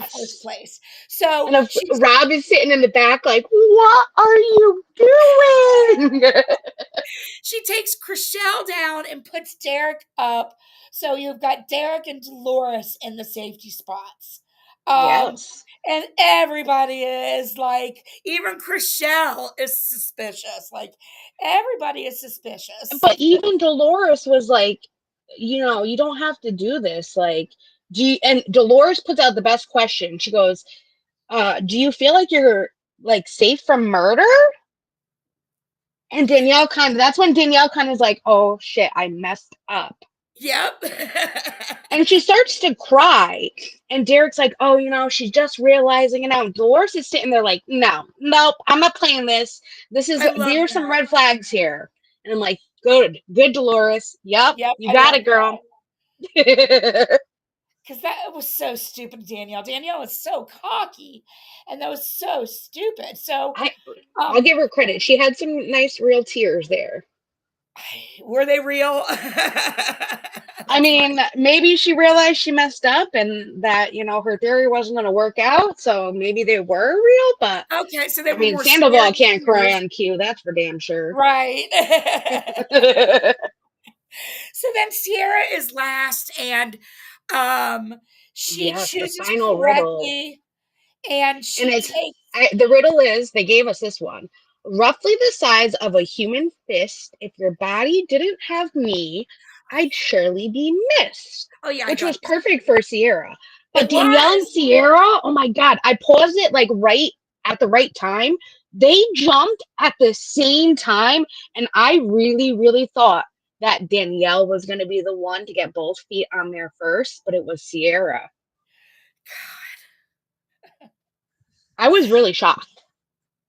the first Yes. place. So And if she Rob is sitting in the back, like, what are you doing? she takes Chriselle down and puts Derek up. So you've got Derek and Dolores in the safety spots. Um, Yes. and everybody is like, even Chriselle is suspicious. Like, everybody is suspicious. But even Dolores was like, you don't have to do this. Like, and Dolores puts out the best question. She goes, do you feel like you're like safe from murder? And that's when Danielle kind of is like, oh shit, I messed up. Yep. And she starts to cry. And Derek's like, oh, she's just realizing it now. And Dolores is sitting there like, no, nope, I'm not playing this. I love There's some that. red flags here. And I'm like, good, Dolores. Yep, Yep, you I got love it, girl. because that was so stupid, Danielle. Danielle was so cocky, and that was so stupid. So, I, I'll um, give her credit. She had some nice real tears there. were they real? I That's mean, funny. maybe she realized she messed up and that, her theory wasn't going to work out. So maybe they were real, but Okay, so they I were mean, more scared Sandoval than can't cry tears, on cue. That's for damn sure. right? So then Sierra is last, and um, she Yes, the chooses final riddle. correctly, and And she takes. the riddle is, they gave us this one. Roughly the size of a human fist. If your body didn't have me, I'd surely be missed. Oh yeah, I Which got was this. perfect for Sierra. It But Danielle and was. Sierra, oh my God, I paused it like right at the right time. They jumped at the same time. And I really, really thought that Danielle was going to be the one to get both feet on there first, but it was Sierra. I was really shocked.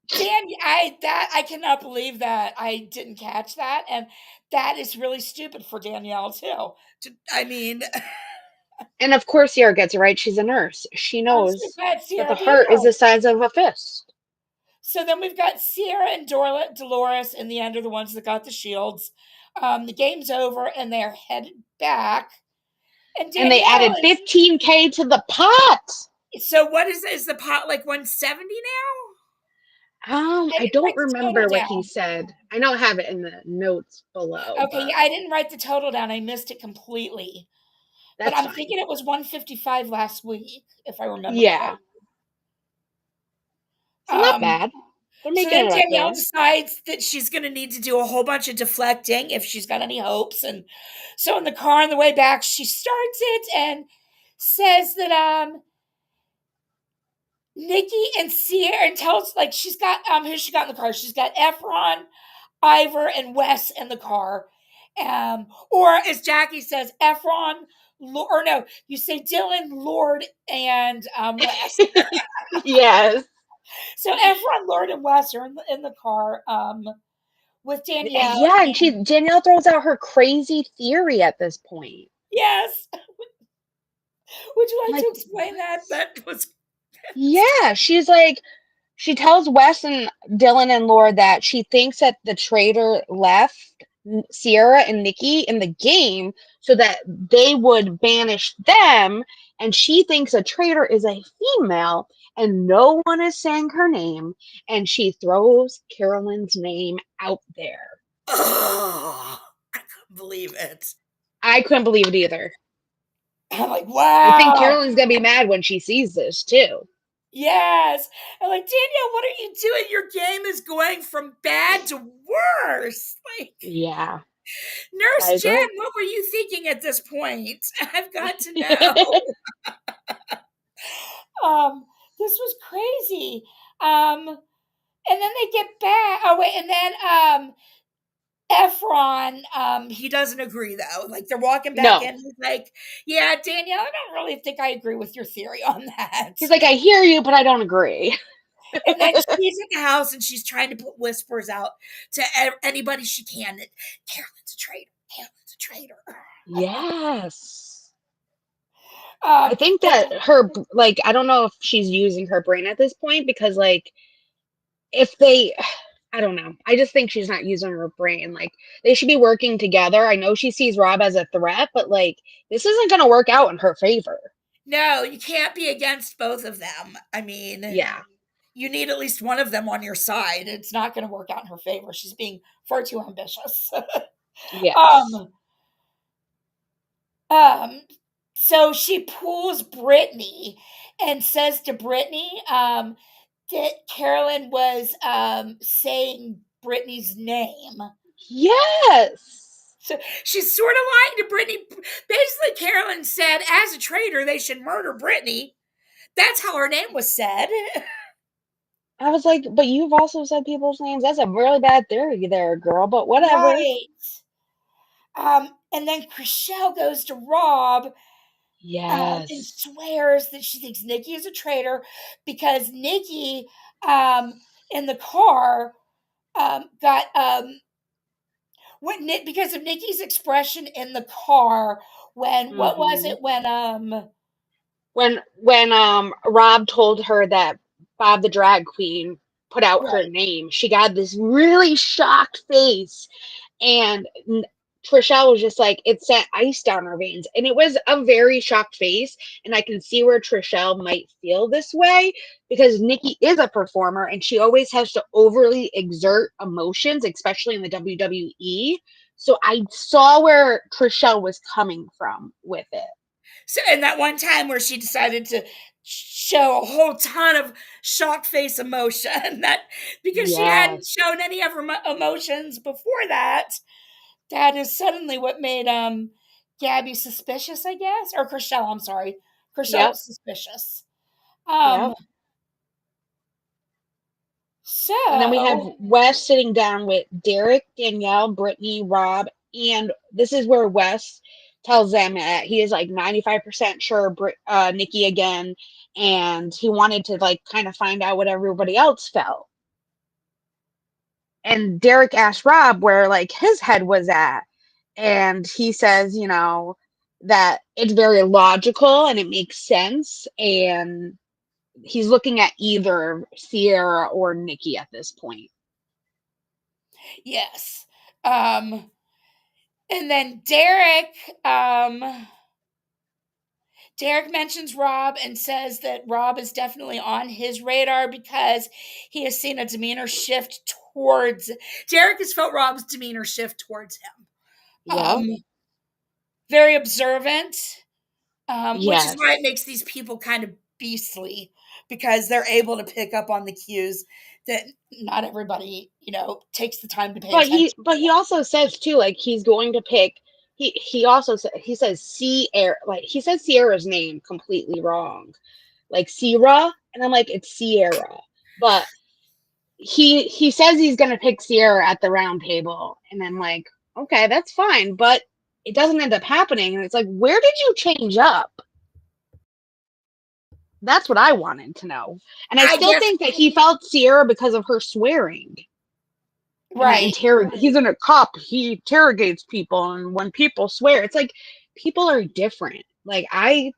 Dan, I cannot believe that I didn't catch that, and that is really stupid for Danielle too. I mean, And of course, Sierra gets it right. She's a nurse. She I'm so knows glad that the Sierra did it heart is right. the size of a fist. So then we've got Sierra and Dolores in the end are the ones that got the shields. The game's over, and they're headed back. And And they Danielle added is 15K to the pot. so. What is the pot like 170 now? I I didn't don't write the total remember what he down. said. I don't have it in the notes below, Okay, but yeah, I didn't write the total down. I missed it completely. But that's I'm fine. thinking it was 155 last week, if I remember Yeah. correctly. So not Um, bad. They're so making then it up Danielle there. decides that she's going to need to do a whole bunch of deflecting if she's got any hopes. And so in the car on the way back, she starts it and says that Nikki and Sierra and tells like she's got who she got in the car. She's got Efron, Ivor, and Wes in the car. Or as Jackie says, Efron, or no, you say Dylan, Lord, and Wes. Yes. So Efron, Lord, and Wes are in the car with Danielle. Yeah, and And Danielle throws out her crazy theory at this point. yes, would you I'm like like, to explain that? That was yeah, she tells Wes and Dylan and Lord that she thinks that the traitor left Sierra and Nikki in the game so that they would banish them. And she thinks a traitor is a female and no one is saying her name. And she throws Carolyn's name out there. oh, I couldn't believe it. I couldn't believe it either. I'm like, I think wow. Carolyn's going to be mad when she sees this too. Yes. I'm like, Danielle, what are you doing? Your game is going from bad to worse. Like, Yeah, I Nurse Jen, agree. what were you thinking at this point? I've got to know. Um, this was crazy. And then they get back. Oh wait, and then Efron, he doesn't agree though. Like they're walking back No. in. He's like, "Yeah, Danielle, I don't really think I agree with your theory on that." He's like, I hear you, but I don't agree. And then she's in the house and she's trying to put whispers out to anybody she can that Carolyn's a traitor. Carolyn's a traitor. Yes. I Um, think but that her, like, I don't know if she's using her brain at this point because, like, if they, I don't know. I just think she's not using her brain. Like, they should be working together. I know she sees Rob as a threat, but, like, this isn't going to work out in her favor. no, you can't be against both of them. I mean, Yeah. you need at least one of them on your side. It's not going to work out in her favor. She's being far too ambitious. Yes. um, um, so she pulls Brittany and says to Brittany that Carolyn was saying Brittany's name. Yes. So she's sort of lying to Brittany. Basically, Carolyn said, as a traitor, they should murder Brittany. That's how her name was said. I was like, but you've also said people's names. That's a really bad theory there, girl, but whatever. Right. And then Chriselle goes to Rob and Yes. swears that she thinks Nikki is a traitor because Nikki in the car got because of Nikki's expression in the car when what was Hmm. it when When Rob told her that Bob the drag queen put out her right. name, she got this really shocked face, and Trishelle was just like it sent ice down her veins, and it was a very shocked face, and I can see where Trishelle might feel this way because Nikki is a performer and she always has to overly exert emotions, especially in the WWE. So I saw where Trishelle was coming from with it. So and that one time where she decided to show a whole ton of shock face emotion that because she hadn't Yes. shown any of her emotions before that. That is suddenly what made Gabby suspicious, I guess, or Chriselle. I'm sorry, Chriselle Yep. suspicious. Yep. Um, And then we have so Wes sitting down with Derek, Danielle, Brittany, Rob, and this is where Wes tells them that he is like 95% sure Nikki again, and he wanted to like kind of find out what everybody else felt. And Derek asked Rob where like his head was at, and he says, that it's very logical and it makes sense, and he's looking at either Sierra or Nikki at this point. yes, um, and then Derek mentions Rob and says that Rob is definitely on his radar because he has seen a demeanor shift towards. Derek has felt Rob's demeanor shift towards him. Yeah. Very observant, which is why it Yes. makes these people kind of beastly because they're able to pick up on the cues that not everybody, takes the time to pay But he attention. but he also says too, like he's going to pick he also he says Sierra, like he says Sierra's name completely wrong. Like Sierra, and I'm like, it's Sierra. But he says he's gonna pick Sierra at the round table, and I'm like, okay, that's fine, but it doesn't end up happening, and it's like, where did you change up? That's what I wanted to know. And I I still guess think that he felt Sierra because of her swearing. And that right, he's in a cop, he interrogates people, and when people swear, it's like people are different. Like I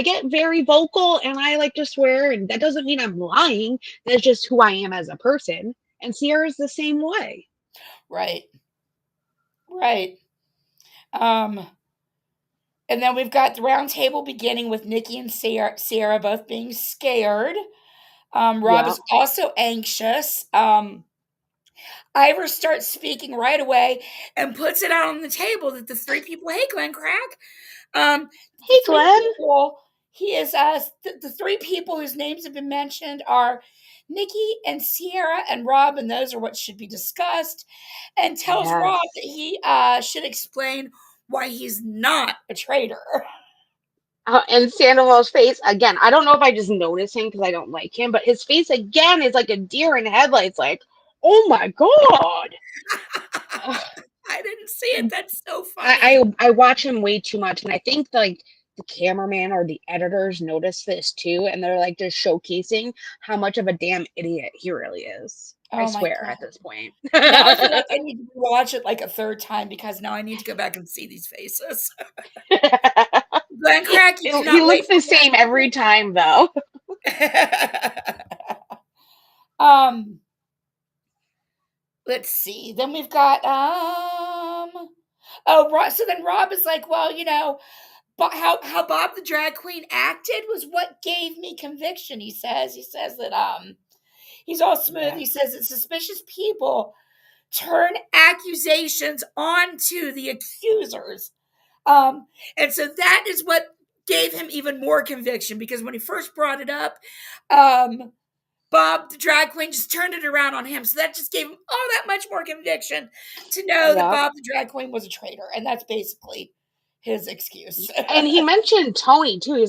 get very vocal and I like to swear, and that doesn't mean I'm lying. That's just who I am as a person. And Sierra's the same way. right, right. Um, and then we've got the round table beginning with Nikki and Sierra both being scared. Rob Yeah. is also anxious. Ivor starts speaking right away and puts it out on the table that the three people, hey, Glenn Crack, the Hey, three Glenn. people, he is, the three people whose names have been mentioned are Nikki and Sierra and Rob, and those are what should be discussed, and tells Rob that Yes. he should explain why he's not a traitor. And Sandoval's face again. I don't know if I just noticed him because I don't like him, but his face again is like a deer in headlights. Like, oh my god! Ugh. I didn't see it. That's so I, funny. I I watch him way too much, and I think like the cameraman or the editors notice this too, and they're like just showcasing how much of a damn idiot he really is. I Oh my swear god. at this point. Now I feel like I need to watch it like a third time because now I need to go back and see these faces. Glenn Crack, you He cannot looks wait the for same every time, though. that. um, let's see. Then we've got so then Rob is like, well, how Bob the drag queen acted was what gave me conviction. He says that he's all smooth. He Yes. says that suspicious people turn accusations onto the accusers. And so that is what gave him even more conviction because when he first brought it up, um, Bob, the drag queen, just turned it around on him. So that just gave him all that much more conviction to know that Yep. Bob, the drag queen, was a traitor. And that's basically his excuse. And he mentioned Tony too.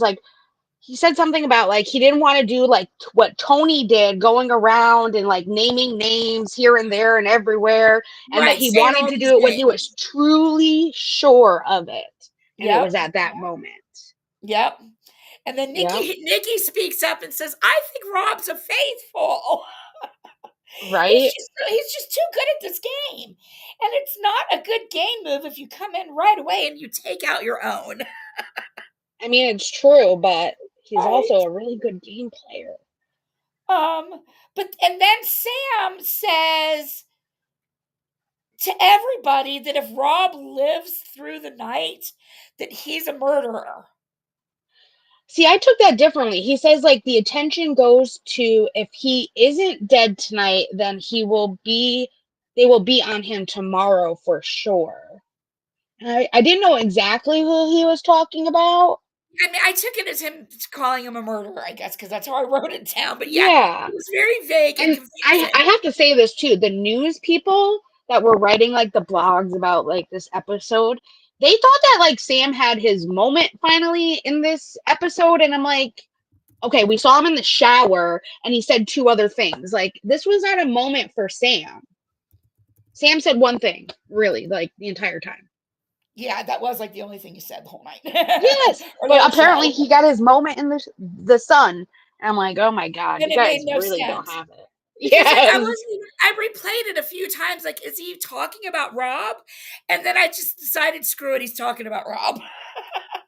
He said something about like he didn't want to do like what Tony did, going around and like naming names here and there and everywhere, and that Right, he saying wanted all to these do it when he names. was truly sure of it. And it was Yep, at that moment. yep. And then Yep. Nikki speaks up and says, "I think Rob's a faithful. Right? He's just too good at this game, and it's not a good game move if you come in right away and you take out your own." I mean, it's true, but he's Right. also a really good game player. But and then Sam says to everybody that if Rob lives through the night, that he's a murderer. See, I took that differently. He says like the attention goes to if he isn't dead tonight, then they will be on him tomorrow for sure. I didn't know exactly who he was talking about. I mean, I took it as him calling him a murderer, I guess, because that's how I wrote it down. But yeah, Yeah. it was very vague and And I confusing. have to say this too. The news people that were writing like the blogs about like this episode, they thought that like Sam had his moment finally in this episode, and I'm like, okay, we saw him in the shower and he said two other things. Like this was not a moment for Sam. Sam said one thing, really, like the entire time. Yeah, that was like the only thing he said the whole night Yes, or the but whole apparently show. he got his moment in the sun. And I'm like, oh my god, And you it made guys no really don't sense have it. because Yes. I replayed it a few times. Like, is he talking about Rob? And then I just decided, screw it, he's talking about Rob.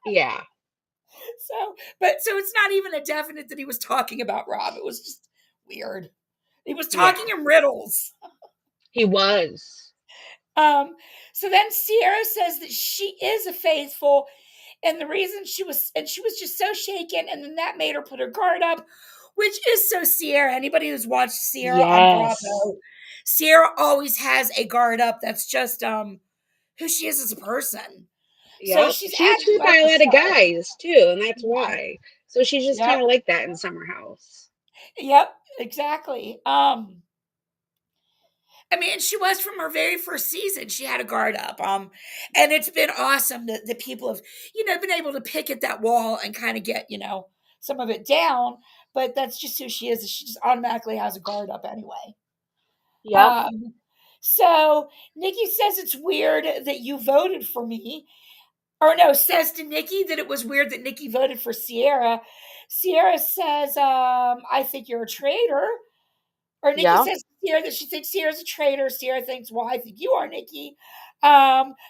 Yeah. So it's not even a definite that he was talking about Rob. It was just weird. He was talking Yeah. in riddles. He was. Um, so then Sierra says that she is a faithful, and the reason she was just so shaken, and then that made her put her guard up, which is so Sierra. Anybody who's watched Sierra on Yes. Bravo, Sierra always has a guard up. That's just who she is as a person. So Yep. she's She was acting hurt like by a lot of herself. guys too, and that's Yeah. why. So she's just kind Yep. of like that in Summer House. Yep. Exactly. I mean, she was from her very first season. She had a guard up. And it's been awesome that people have, been able to pick at that wall and kind of get, some of it down. But that's just who she is. She just automatically has a guard up anyway. Yep. Um, so Nikki says it's weird that you voted for me. Or no, says to Nikki that it was weird that Nikki voted for Sierra. Sierra says, I think you're a traitor. Or Nikki Yep. says to Sierra that she thinks Sierra's a traitor. Sierra thinks, well, I think you are, Nikki.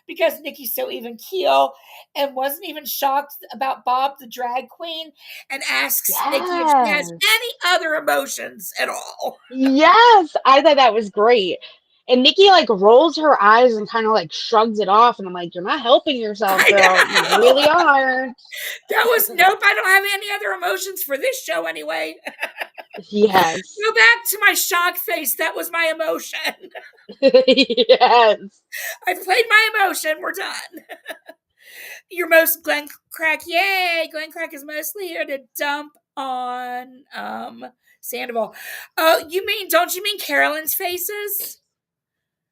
Because Nikki's so even keel and wasn't even shocked about Bob the drag queen and asks Nikki if she has Yes. any other emotions at all. Yes. I thought that was great. And Nikki like rolls her eyes and kind of like shrugs it off, and I'm like, you're not helping yourself, I girl. You know. really aren't. That was nope. I don't have any other emotions for this show anyway. Yes. Go back to my shock face. That was my emotion. Yes. I've played my emotion. We're done. Your most Glenn Crack. Yay! Glenn Crack is mostly here to dump on Sandoval. Oh, don't you mean Carolyn's faces?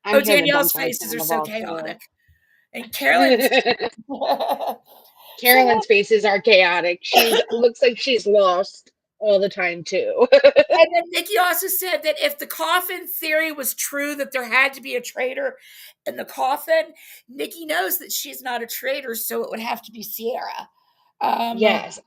I'm Oh, here to Danielle's dump on faces are so Sandoval too. chaotic. And Carolyn's so Carolyn's faces are chaotic. She's looks like she's lost all the time too. and then Nikki also said that if the coffin theory was true, that there had to be a traitor in the coffin, Nikki knows that she's not a traitor, so it would have to be Sierra. Um, Yes.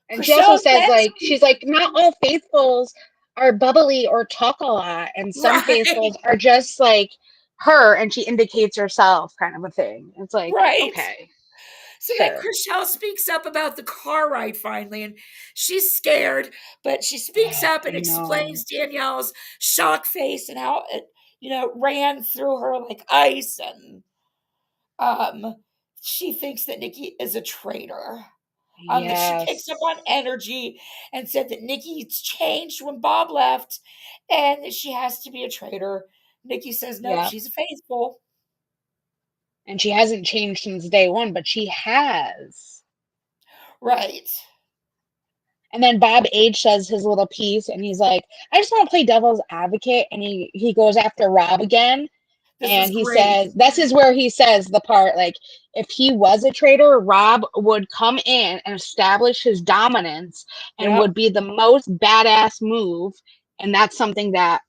And she also Chriselle says then like she's speaks, like not all faithfuls are bubbly or talk a lot, and some right, faithfuls are just like her, and she indicates herself, kind of a thing. It's like right. okay, So then sure. Chriselle speaks up about the car ride finally, and she's scared, but she speaks up and I know. explains Danielle's shock face and how it, ran through her like ice, and um, she thinks that Nikki is a traitor. That she picks up on Yes. energy and said that Nikki's changed when Bob left, and that she has to be a traitor. Nikki says nope, Yeah. she's a faithful. And she hasn't changed since day one, but she has. Right. And then Bob H says his little piece, and he's like, "I just want to play devil's advocate." And he goes after Rob again, This was and he great. says, "This is where he says the part like, if he was a traitor, Rob would come in and establish his dominance, and Yep. would be the most badass move, and that's something that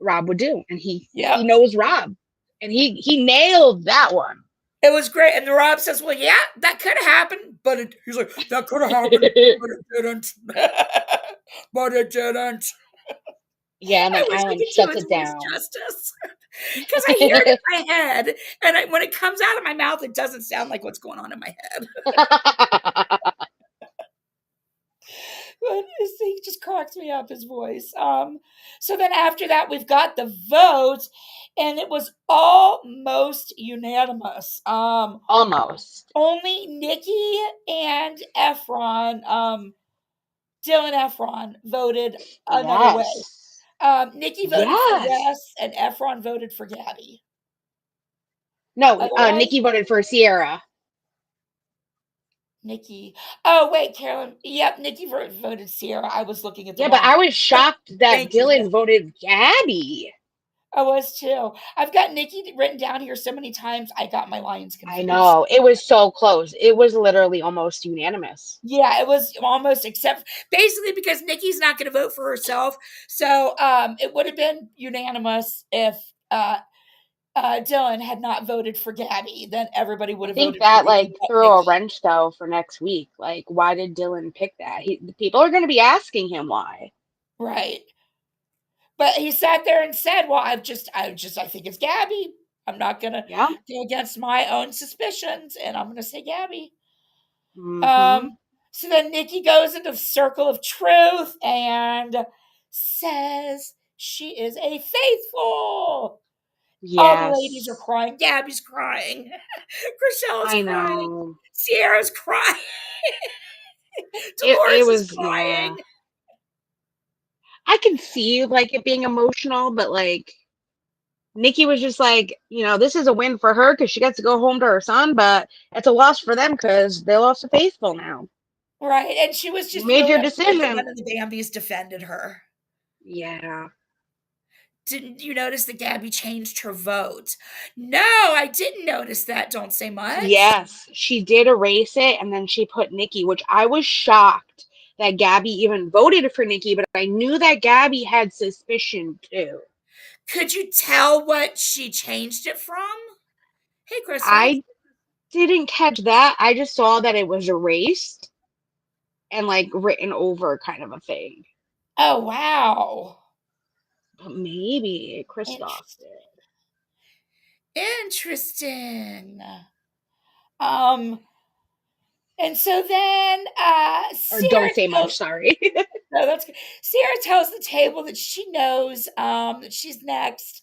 Rob would do." And he Yep. knows Rob, and he nailed that one. It was great. And the Rob says, well, yeah, that could have happened, but he's like, that could have happened, but it didn't. But it didn't. Yeah, and then I wish I Alan could do shuts his it voice down. justice. Because I hear it in my head, and when it comes out of my mouth, it doesn't sound like what's going on in my head. But he just cracks me up, his voice. So then after that, we've got the vote, and it was almost unanimous. Almost. Only Nikki and Efron, Dylan Efron, voted another way. Yes. Nikki voted for Yes. Wes, and Efron voted for Gabby. No, Otherwise, Nikki voted for Sierra. Nikki. Oh wait, Carolyn. Yep, Nikki voted Sierra. I was looking at the Yeah, but wrong. I was shocked that Thank you. Dylan voted Gabby. I was too. I've got Nikki written down here so many times. I got my lines I confused. know. It was so close. It was literally almost unanimous. Yeah, it was almost except basically because Nikki's not going to vote for herself. So it would have been unanimous if Dylan had not voted for Gabby. Then everybody would I have think voted for that Nikki like but threw a Nikki. wrench though for next week. Like, why did Dylan pick that? People are going to be asking him why. Right. But he sat there and said, "Well, I think it's Gabby. I'm not gonna Yeah. go against my own suspicions, and I'm gonna say Gabby." Mm-hmm. Um, so then Nikki goes into the circle of truth and says she is a faithful. All the ladies are Yes. crying. Gabby's crying. Chriselle is I crying. know. Sierra's crying. It Dolores is was, yeah. crying. I can see like it being emotional, but like Nikki was just like, this is a win for her because she gets to go home to her son, but it's a loss for them because they lost a faithful now. Right. And she was You just made really your upset that decision. none of the Bambis defended her. Yeah. Didn't you notice that Gabby changed her vote? No, I didn't notice that. Don't say much. Yes, she did erase it and then she put Nikki, which I was shocked that Gabby even voted for Nikki, but I knew that Gabby had suspicion too. Could you tell what she changed it from? Hey, Crystal. I didn't catch that. I just saw that it was erased and like written over kind of a thing. Oh, wow. But maybe Kristoff Interesting. did. Interesting. Um, and so then Or don't Sarah say much, tells sorry. no, that's good. Sarah tells the table that she knows that she's next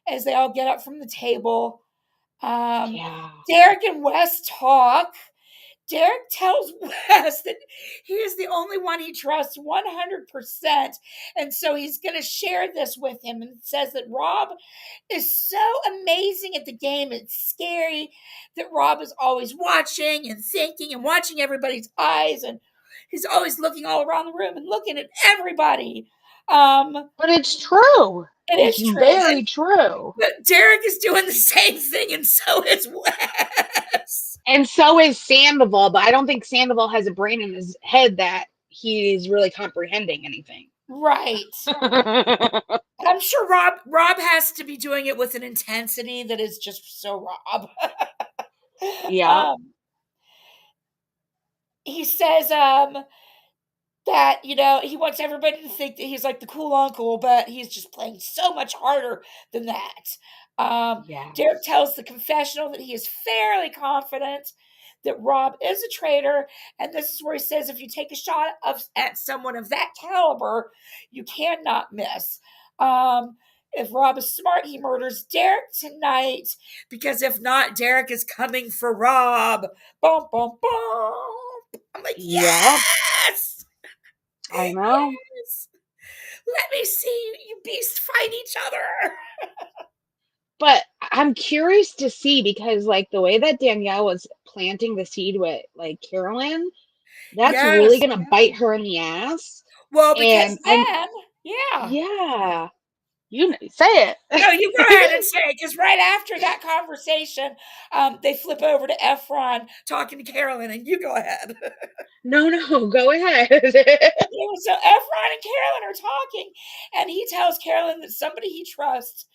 as they all get up from the table. Um, Yeah. Derek and Wes talk. Derek tells Wes that he is the only one he trusts 100%. And so he's going to share this with him and says that Rob is so amazing at the game. It's scary that Rob is always watching and thinking and watching everybody's eyes. And he's always looking all around the room and looking at everybody. But it's true. It It's is true. very true. But Derek is doing the same thing, and so is Wes. And so is Sandoval, but I don't think Sandoval has a brain in his head that he's really comprehending anything. Right. I'm sure Rob has to be doing it with an intensity that is just so Rob. Yeah. um, he says that he wants everybody to think that he's like the cool uncle, but he's just playing so much harder than that. Derek Yes. tells the confessional that he is fairly confident that Rob is a traitor, and this is where he says if you take a shot at someone of that caliber, you cannot miss. If Rob is smart, he murders Derek tonight, because if not, Derek is coming for Rob. Boom, boom, boom. I'm like, Yep. yes! I know. Yes! Let me see you beasts fight each other. But I'm curious to see because like the way that Danielle was planting the seed with like Carolyn, that's really Yes. gonna bite her in the ass. Well, because And I'm then, yeah. yeah, say No, you go ahead and it. say it, because right after that conversation, they flip over to Efron talking to Carolyn, and you go ahead. No, no, go ahead. Yeah, so Efron and Carolyn are talking, and he tells Carolyn that somebody he trusts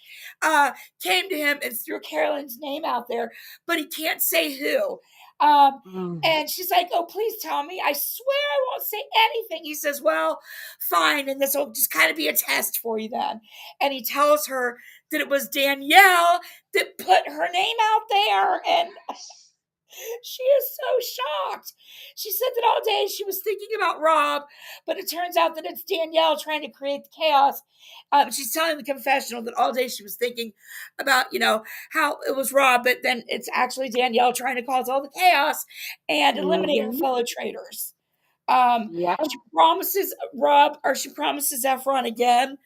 came to him and threw Carolyn's name out there, but he can't say who. Um, Mm. and she's like, "Oh, please tell me. I swear I won't say anything." He says, "Well, fine, and this will just kind of be a test for you then." And he tells her that it was Danielle that put her name out there, and she is so shocked. She said that all day she was thinking about Rob, but it turns out that it's Danielle trying to create the chaos. She's telling the confessional that all day she was thinking about, how it was Rob, but then it's actually Danielle trying to cause all the chaos and eliminate her Hmm. fellow traitors. Yep. She promises Rob, or she promises Efron again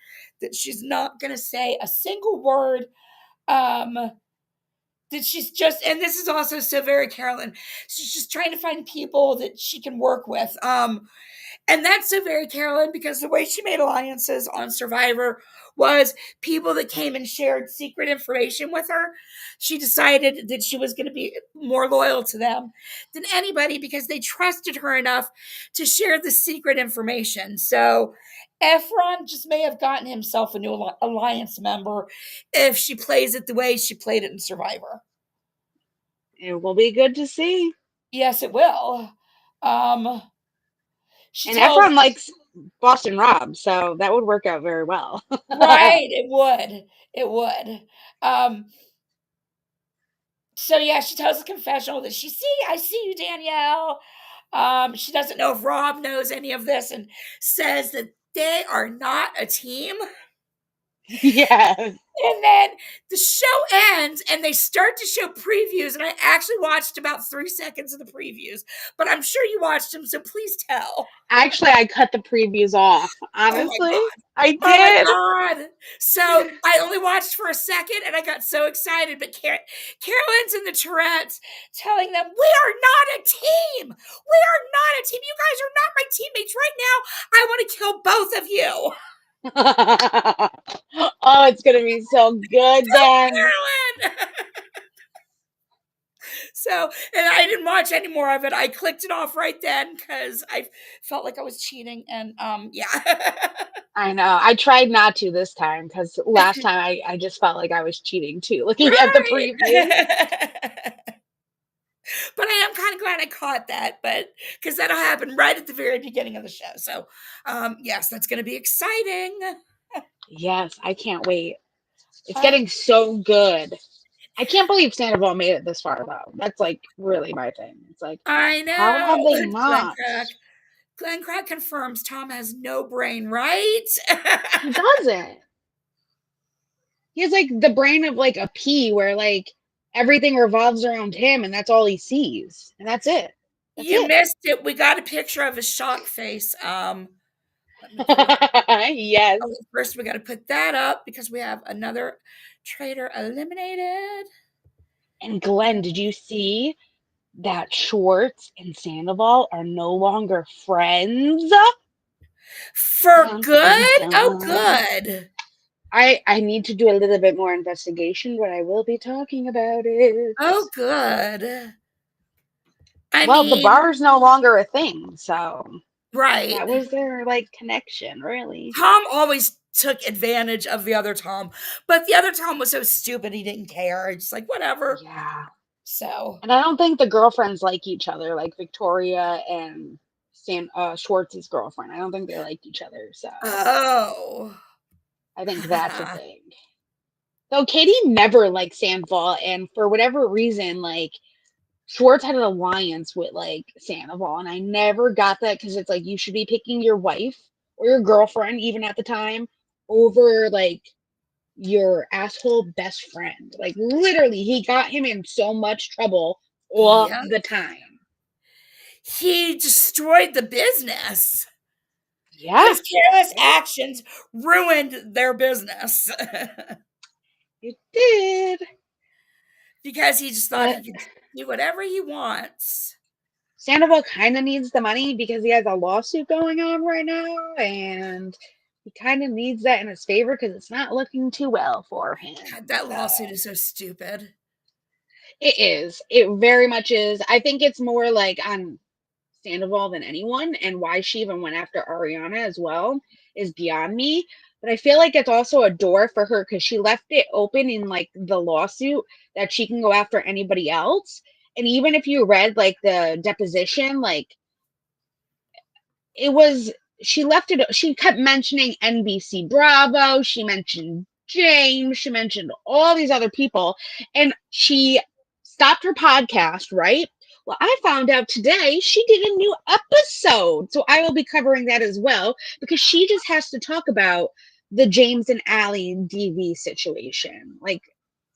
that she's not going to say a single word. Um, that she's just, and this is also so very Carolyn, she's just trying to find people that she can work with. And that's so very Carolyn, because the way she made alliances on Survivor was people that came and shared secret information with her. She decided that she was going to be more loyal to them than anybody, because they trusted her enough to share the secret information. So Efron just may have gotten himself a new alliance member if she plays it the way she played it in Survivor. It will be good to see. Yes, it will. Um, she And tells Efron likes Boston Rob, so that would work out very well. right, it would. It would. Um, so yeah, she tells the confessional that I see you, Danielle. She doesn't know if Rob knows any of this, and says that they are not a team. Yes. And then the show ends and they start to show previews. And I actually watched about 3 seconds of the previews, but I'm sure you watched them, so please tell. Actually, I cut the previews off. Oh my Honestly, God. I Oh my did. God. So I only watched for a second and I got so excited. But Carolyn's and the Tourette's telling them, "We are not a team. We are not a team. You guys are not my teammates right now. I want to kill both of you." Oh, it's gonna be so good then. Carolyn. So, and I didn't watch any more of it. I clicked it off right then because I felt like I was cheating. And yeah. I know. I tried not to this time because last time I just felt like I was cheating too, looking at the Right. previews. But I am kind of glad I caught that, but because that'll happen right at the very beginning of the show. So, yes, that's going to be exciting. Yes, I can't wait. It's Uh, getting so good. I can't believe Sandoval made it this far though. That's like really my thing. It's like, I how know. have they And Glenn not? Crack. Glenn Crack confirms Tom has no brain, right? He doesn't. He has like the brain of like a pea where like everything revolves around him and that's all he sees. And that's it. That's You it. missed it. We got a picture of his shock face. Let me put it up. Yes. Oh, first, we got to put that up because we have another traitor eliminated. And Glenn, did you see that Schwartz and Sandoval are no longer friends? For Dun, dun, good? Oh, dun. good. I need to do a little bit more investigation, but I will be talking about it. Oh, good. I Well, the mean, bar is no longer a thing, so right. that was their like connection, really. Tom always took advantage of the other Tom, but the other Tom was so stupid he didn't care. Just like whatever. Yeah. So, And I don't think the girlfriends like each other, like Victoria and Sam Schwartz's girlfriend. I don't think they like each other, so oh. I think that's a thing. Though Katie never liked Sandoval, and for whatever reason, like Schwartz had an alliance with like Sandoval, and I never got that because it's like you should be picking your wife or your girlfriend, even at the time, over like your asshole best friend. Like literally, he got him in so much trouble all Yeah. the time. He destroyed the business. Yeah, His careless yeah, actions ruined their business it did. because he just thought But he could do whatever he wants. Sandoval kind of needs the money because he has a lawsuit going on right now, and he kind of needs that in his favor because it's not looking too well for him. God, that So lawsuit is so stupid. it is. It very much is. I think it's more like on Sandoval than anyone, and why she even went after Ariana as well is beyond me. But I feel like it's also a door for her because she left it open in like the lawsuit that she can go after anybody else. And even if you read like the deposition, like it was she left it she kept mentioning NBC Bravo, she mentioned James, she mentioned all these other people, and she stopped her podcast, right? Well, I found out today she did a new episode. So I will be covering that as well because she just has to talk about the James and Allie DV situation. Like,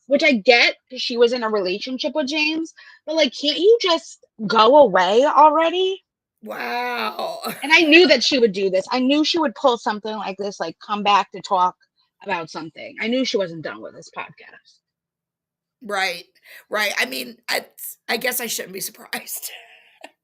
which I get because she was in a relationship with James, but like, can't you just go away already? Wow. And I knew that she would do this. I knew she would pull something like this, like come back to talk about something. I knew she wasn't done with this podcast. Right. Right. I mean, I guess I shouldn't be surprised.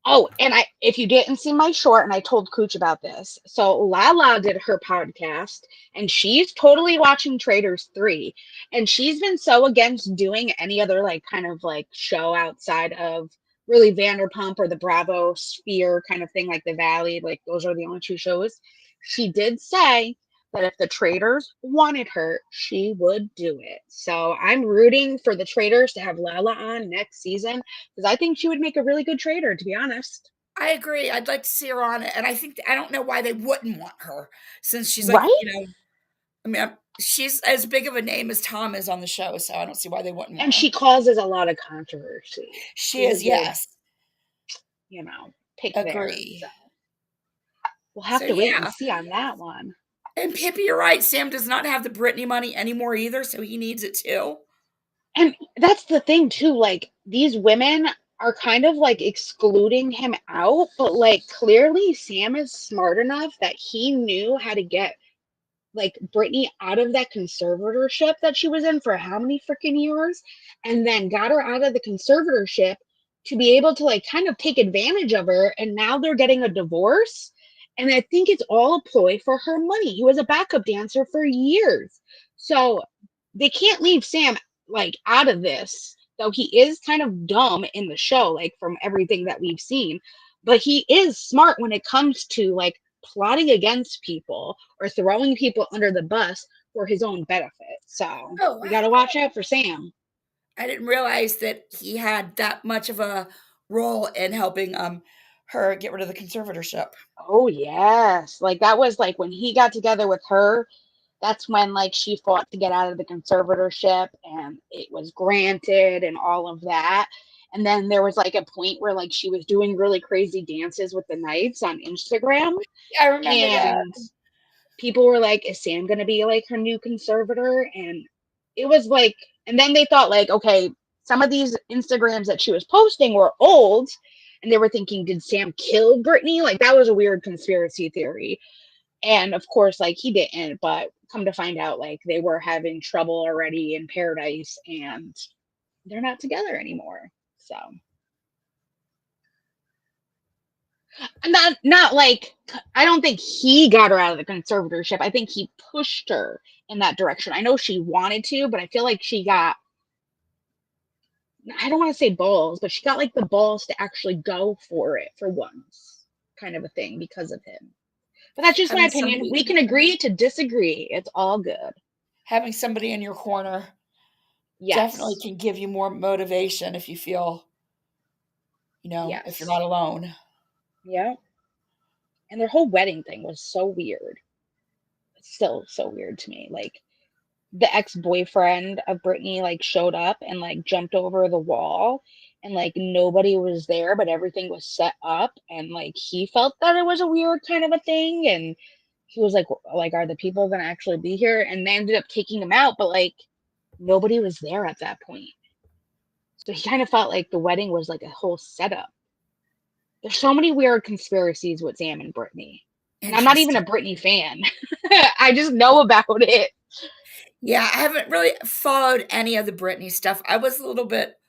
Oh, and if you didn't see my short, and I told Cooch about this. So Lala did her podcast, and she's totally watching Traitors 3. And she's been so against doing any other like kind of like show outside of really Vanderpump or the Bravo sphere kind of thing, like the Valley, like those are the only two shows. She did say that if the Traitors wanted her, she would do it. So I'm rooting for the Traitors to have Lala on next season because I think she would make a really good trader, to be honest. I agree. I'd like to see her on it. And I think I don't know why they wouldn't want her since she's like, Right? I mean, she's as big of a name as Tom is on the show, so I don't see why they wouldn't want And her. she causes a lot of controversy. She She's a is, good, yes. pick there. So Agree. we'll So have to wait and yeah. see on that one. And Pippi, you're right. Sam does not have the Britney money anymore either, so he needs it too. And that's the thing too, like these women are kind of like excluding him out, but like clearly Sam is smart enough that he knew how to get like Brittany out of that conservatorship that she was in for how many freaking years, and then got her out of the conservatorship to be able to like kind of take advantage of her. And now they're getting a divorce. And I think it's all a ploy for her money. He was a backup dancer for years. So they can't leave Sam like out of this, though he is kind of dumb in the show, like from everything that we've seen. But he is smart when it comes to like plotting against people or throwing people under the bus for his own benefit. So Oh, we got to wow. watch out for Sam. I didn't realize that he had that much of a role in helping her get rid of the conservatorship. Oh, yes. Like that was like when he got together with her, that's when like she fought to get out of the conservatorship and it was granted and all of that. And then there was like a point where like she was doing really crazy dances with the knights on Instagram. I remember that. And people were like, is Sam going to be like her new conservator? And it was like, and then they thought, like, okay, some of these Instagrams that she was posting were old. And they were thinking, did Sam kill Brittany? Like, that was a weird conspiracy theory. And of course, like, he didn't. But come to find out, like, they were having trouble already in paradise and they're not together anymore. So Not like, I don't think he got her out of the conservatorship. I think he pushed her in that direction. I know she wanted to, but I feel like she got, I don't want to say balls, but she got like the balls to actually go for it for once, kind of a thing because of him. But that's just my Having opinion. We somebody can agree to disagree. It's all good. having somebody in your corner definitely Yes. can give you more motivation if you feel, if you're Yes. not alone. Yeah. And their whole wedding thing was so weird. It's still so weird to me. Like, the ex-boyfriend of Brittany like showed up and like jumped over the wall, and like nobody was there, but everything was set up, and like he felt that it was a weird kind of a thing, and he was like, are the people gonna actually be here? And they ended up taking him out, but like nobody was there at that point. So he kind of felt like the wedding was like a whole setup. There's so many weird conspiracies with Sam and Brittany. And I'm not even a Interesting. Britney fan. I just know about it. Yeah, I haven't really followed any of the Britney stuff. I was a little bit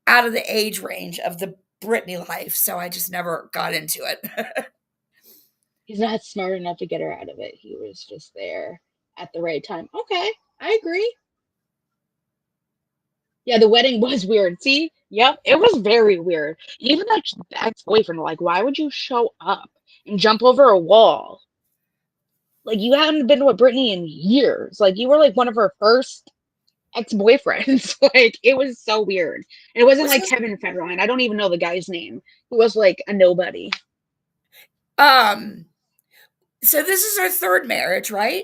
out of the age range of the Britney life, so I just never got into it. He's not smart enough to get her out of it. He was just there at the right time. Okay, I agree. Yeah, the wedding was weird. See? Yep, it was very weird. Even the ex-boyfriend, like, why would you show up and jump over a wall? Like, you hadn't been with Brittany in years. Like, you were like one of her first ex-boyfriends. Like, it was so weird. And it wasn't Was like this Kevin Federline. I don't even know the guy's name. He was like a nobody. um so this is her third marriage, right?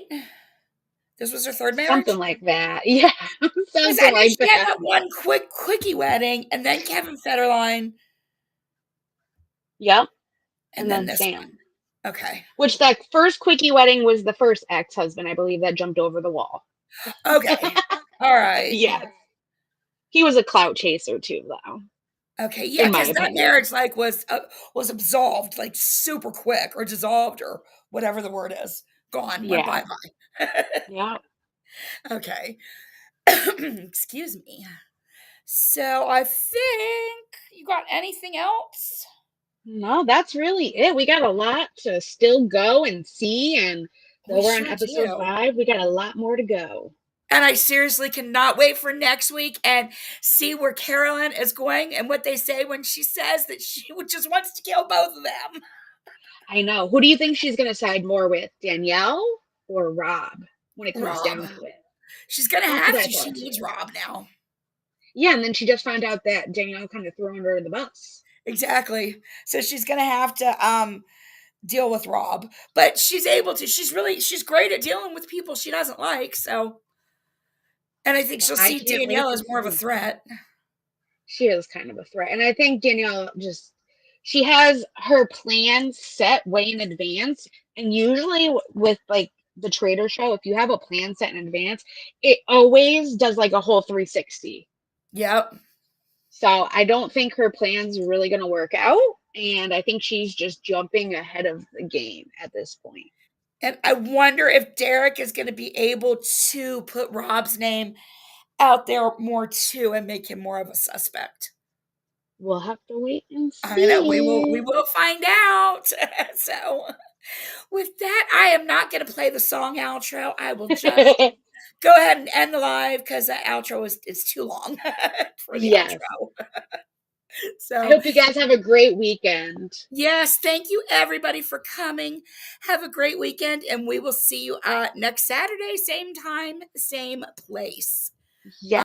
This was her third Something marriage? like that. Yeah, Because I something know like she had that. that one quickie wedding, and then Kevin Federline, Yep. and And then then this Sam. one. Okay. Which that first quickie wedding was the first ex-husband, I believe, that jumped over the wall. Okay. All right. Yes. He was a clout chaser too, though, Okay, yeah, in my because that opinion. marriage, like, was absolved, like, super quick or dissolved or whatever the word is. Gone, went Yeah. bye-bye. Yeah. Okay. Excuse me. So, I think you got anything else? No, that's really it. We got a lot to still go and see, and We though we're on sure episode do. 5, we got a lot more to go. And I seriously cannot wait for next week and see where Carolyn is going and what they say when she says that she just wants to kill both of them. I know. Who do you think she's gonna side more with, Danielle or Rob, when it comes Rob. down to it? She's gonna That's what have I to. She thought needs too. Rob now. Yeah, and then she just found out that Danielle kind of threw her under the bus. Exactly. So she's gonna have to deal with Rob. But she's able to. She's great at dealing with people she doesn't like. So and I think Well, she'll I see can't wait Danielle to as more of a see. threat. She is kind of a threat. And I think Danielle just, she has her plans set way in advance. And usually with like the Trader show, if you have a plan set in advance, it always does like a whole 360. Yep. So I don't think her plan's really going to work out. And I think she's just jumping ahead of the game at this point. And I wonder if Derek is going to be able to put Rob's name out there more too and make him more of a suspect. We'll have to wait and I know we see. will find out. So with that, I am not going to play the song outro. I will just go ahead and end the live because the outro is too long for the Yes. outro. I So hope you guys have a great weekend. yes, thank you everybody for coming. Have a great weekend, and we will see you next Saturday, same time, same place. Yes.